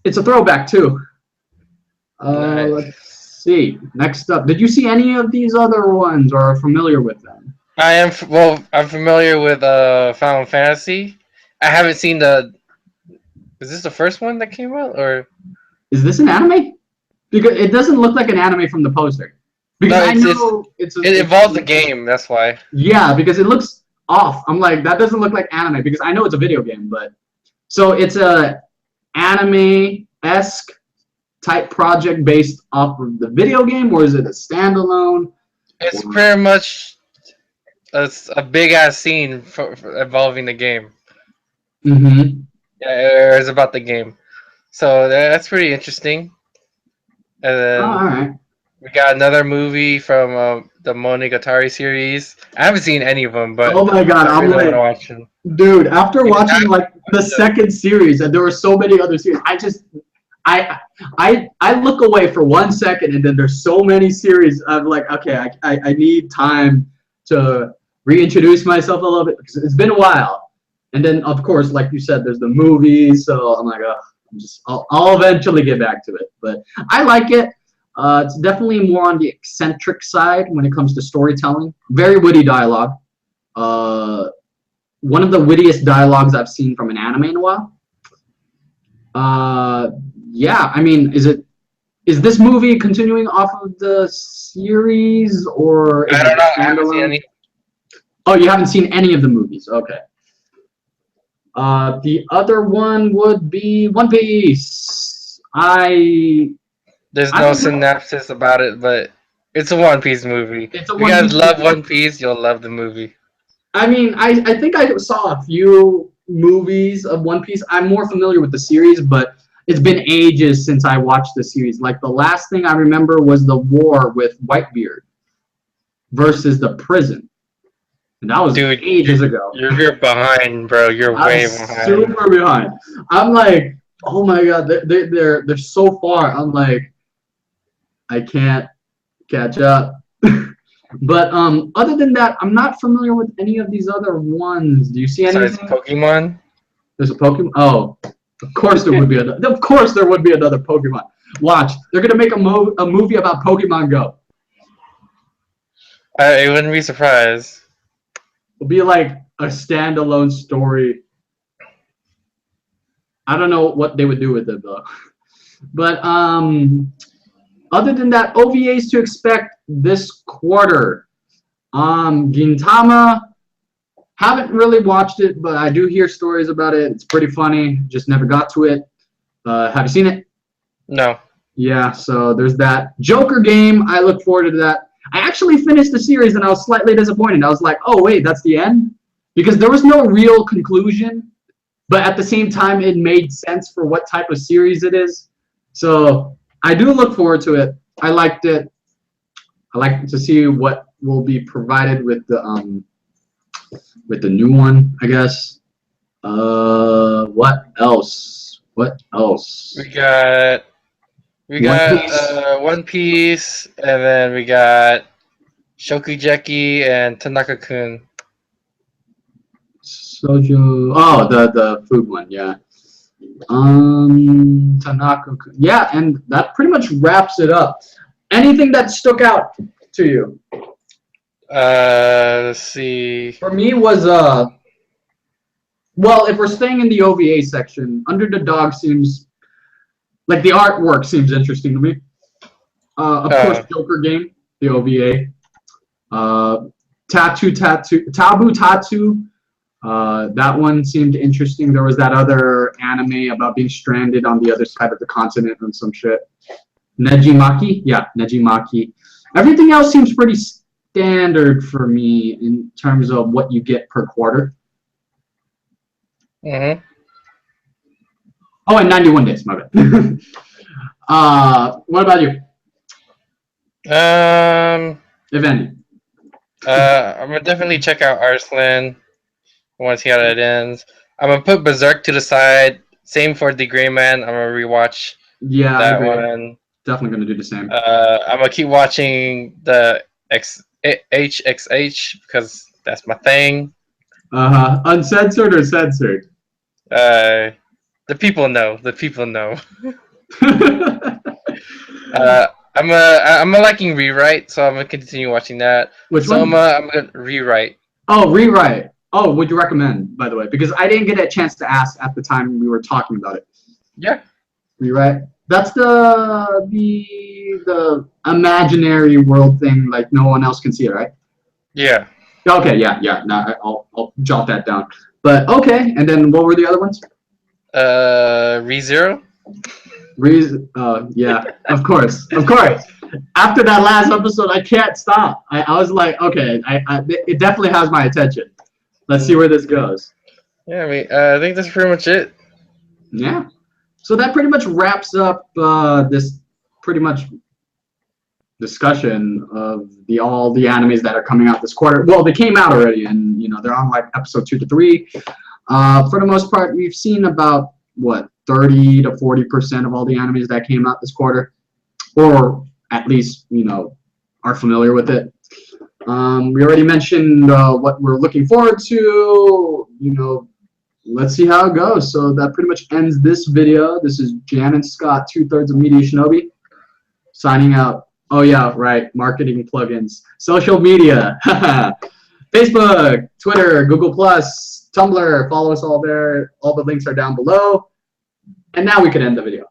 [SPEAKER 2] It's a throwback too.
[SPEAKER 1] Nice.
[SPEAKER 2] Let's see. Next up, did you see any of these other ones or are familiar with them?
[SPEAKER 1] I'm familiar with Final Fantasy. I haven't seen the. Is this the first one that came out or
[SPEAKER 2] Is this an anime? Because it doesn't look like an anime from the poster. Because
[SPEAKER 1] no?
[SPEAKER 2] I know
[SPEAKER 1] It involves the game. That's why.
[SPEAKER 2] yeah, because it looks off. I'm like, that doesn't look like anime because I know it's a video game, but so it's a anime-esque type project based off of the video game, or is it a standalone?
[SPEAKER 1] It's
[SPEAKER 2] Or...
[SPEAKER 1] pretty much a big ass scene for involving the game.
[SPEAKER 2] Mm-hmm.
[SPEAKER 1] Yeah, it's about the game. So that's pretty interesting. And
[SPEAKER 2] Oh, all
[SPEAKER 1] then
[SPEAKER 2] right.
[SPEAKER 1] we got another movie from the Monogatari series. I haven't seen any of them, but
[SPEAKER 2] Oh my god,
[SPEAKER 1] I
[SPEAKER 2] I'm
[SPEAKER 1] really want to
[SPEAKER 2] like,
[SPEAKER 1] watch them.
[SPEAKER 2] dude. After
[SPEAKER 1] Because
[SPEAKER 2] watching like the second series, and there were so many other series, I look away for 1 second, and then there's so many series. I'm like, okay, I need time to reintroduce myself a little bit because it's been a while. And then, of course, like you said, there's the movies. So I'm like, I'll eventually get back to it. But I like it. It's definitely more on the eccentric side when it comes to storytelling. Very witty dialogue. Uh, One of the wittiest dialogues I've seen from an anime in a while. Uh, yeah, I mean, is this movie continuing off of the series or is
[SPEAKER 1] I
[SPEAKER 2] it
[SPEAKER 1] don't know.
[SPEAKER 2] a
[SPEAKER 1] I haven't seen
[SPEAKER 2] standalone?
[SPEAKER 1] any.
[SPEAKER 2] Oh, you haven't seen any of the movies. Okay. The other one would be One Piece.
[SPEAKER 1] There's
[SPEAKER 2] I
[SPEAKER 1] no
[SPEAKER 2] don't know.
[SPEAKER 1] synopsis about it, but it's a One Piece movie.
[SPEAKER 2] It's a
[SPEAKER 1] If you
[SPEAKER 2] One
[SPEAKER 1] guys
[SPEAKER 2] Piece
[SPEAKER 1] love
[SPEAKER 2] movie.
[SPEAKER 1] One Piece, you'll love the movie.
[SPEAKER 2] I mean, I think I saw a few movies of One Piece. I'm more familiar with the series, but it's been ages since I watched the series. Like the last thing I remember was the war with Whitebeard versus the prison, and that was
[SPEAKER 1] Dude,
[SPEAKER 2] ages ago.
[SPEAKER 1] you're behind, bro. You're
[SPEAKER 2] I'm
[SPEAKER 1] way behind.
[SPEAKER 2] super behind. I'm like, oh my god, they're so far. I'm like, I can't catch up. But other than that, I'm not familiar with any of these other ones. Do you see
[SPEAKER 1] Besides
[SPEAKER 2] anything?
[SPEAKER 1] Pokemon,
[SPEAKER 2] There's a Pokemon. Oh, of course there would be another. Of course there would be another Pokemon. Watch, they're gonna make a movie about Pokemon Go.
[SPEAKER 1] I wouldn't be surprised.
[SPEAKER 2] It'll be like a standalone story. I don't know what they would do with it though. But other than that, OVAs to expect this quarter. Gintama. Haven't really watched it, but I do hear stories about it. It's pretty funny. Just never got to it. Have you seen it?
[SPEAKER 1] No.
[SPEAKER 2] Yeah, so there's that. Joker game. I look forward to that. I actually finished the series and I was slightly disappointed. I was like, oh, wait, that's the end? Because there was no real conclusion, but at the same time, it made sense for what type of series it is. So I do look forward to it. I liked it. I like to see what will be provided with the new one, I guess. What else? What else?
[SPEAKER 1] We
[SPEAKER 2] One
[SPEAKER 1] got
[SPEAKER 2] Piece.
[SPEAKER 1] One Piece, and then we got Shokugeki and Tanaka-kun.
[SPEAKER 2] Sojo. Oh, the food one, yeah. Tanaka. Yeah, and that pretty much wraps it up. Anything that stuck out to you?
[SPEAKER 1] Let's see.
[SPEAKER 2] For me was Well, if we're staying in the OVA section, Under the Dog seems like the artwork seems interesting to me. Of course, Joker Game, the OVA. Taboo Tattoo. That one seemed interesting. There was that other anime about being stranded on the other side of the continent and some shit. Nejimaki? Yeah, Nejimaki. Everything else seems pretty standard for me in terms of what you get per quarter.
[SPEAKER 1] Mm-hmm.
[SPEAKER 2] Oh, and 91 days, my bad. What about you? If any.
[SPEAKER 1] I'm gonna definitely check out Arslan. I want to see how that ends. I'm gonna put Berserk to the side. Same for the Gray Man. I'm gonna rewatch that one.
[SPEAKER 2] Definitely gonna do the same.
[SPEAKER 1] I'm gonna keep watching the HXH because that's my thing.
[SPEAKER 2] Uncensored or censored?
[SPEAKER 1] The people know. The people know. I'm liking Rewrite, so I'm gonna continue watching that.
[SPEAKER 2] Which
[SPEAKER 1] Soma,
[SPEAKER 2] one?
[SPEAKER 1] I'm gonna Rewrite.
[SPEAKER 2] Oh, Rewrite. Oh, would you recommend, by the way? Because I didn't get a chance to ask at the time we were talking about it.
[SPEAKER 1] Yeah.
[SPEAKER 2] Rewrite. That's the imaginary world thing, like no one else can see it, right?
[SPEAKER 1] Yeah.
[SPEAKER 2] Okay, yeah. Now I'll jot that down. But okay, and then what were the other ones?
[SPEAKER 1] ReZero.
[SPEAKER 2] Yeah, of course. After that last episode, I can't stop. I was like, okay, it definitely has my attention. Let's see where this goes.
[SPEAKER 1] Yeah, I think that's pretty much it.
[SPEAKER 2] Yeah. So that pretty much wraps up this pretty much discussion of all the animes that are coming out this quarter. Well, they came out already, and they're on like episode 2 to 3. For the most part, we've seen about 30 to 40% of all the animes that came out this quarter, or at least are familiar with it. We already mentioned what we're looking forward to. Let's see how it goes. So that pretty much ends this video. This is Jan and Scott, 2/3 of MediaShinobi, signing out. Oh yeah, right. Marketing plugins, social media, Facebook, Twitter, Google+, Tumblr. Follow us all there. All the links are down below. And now we can end the video.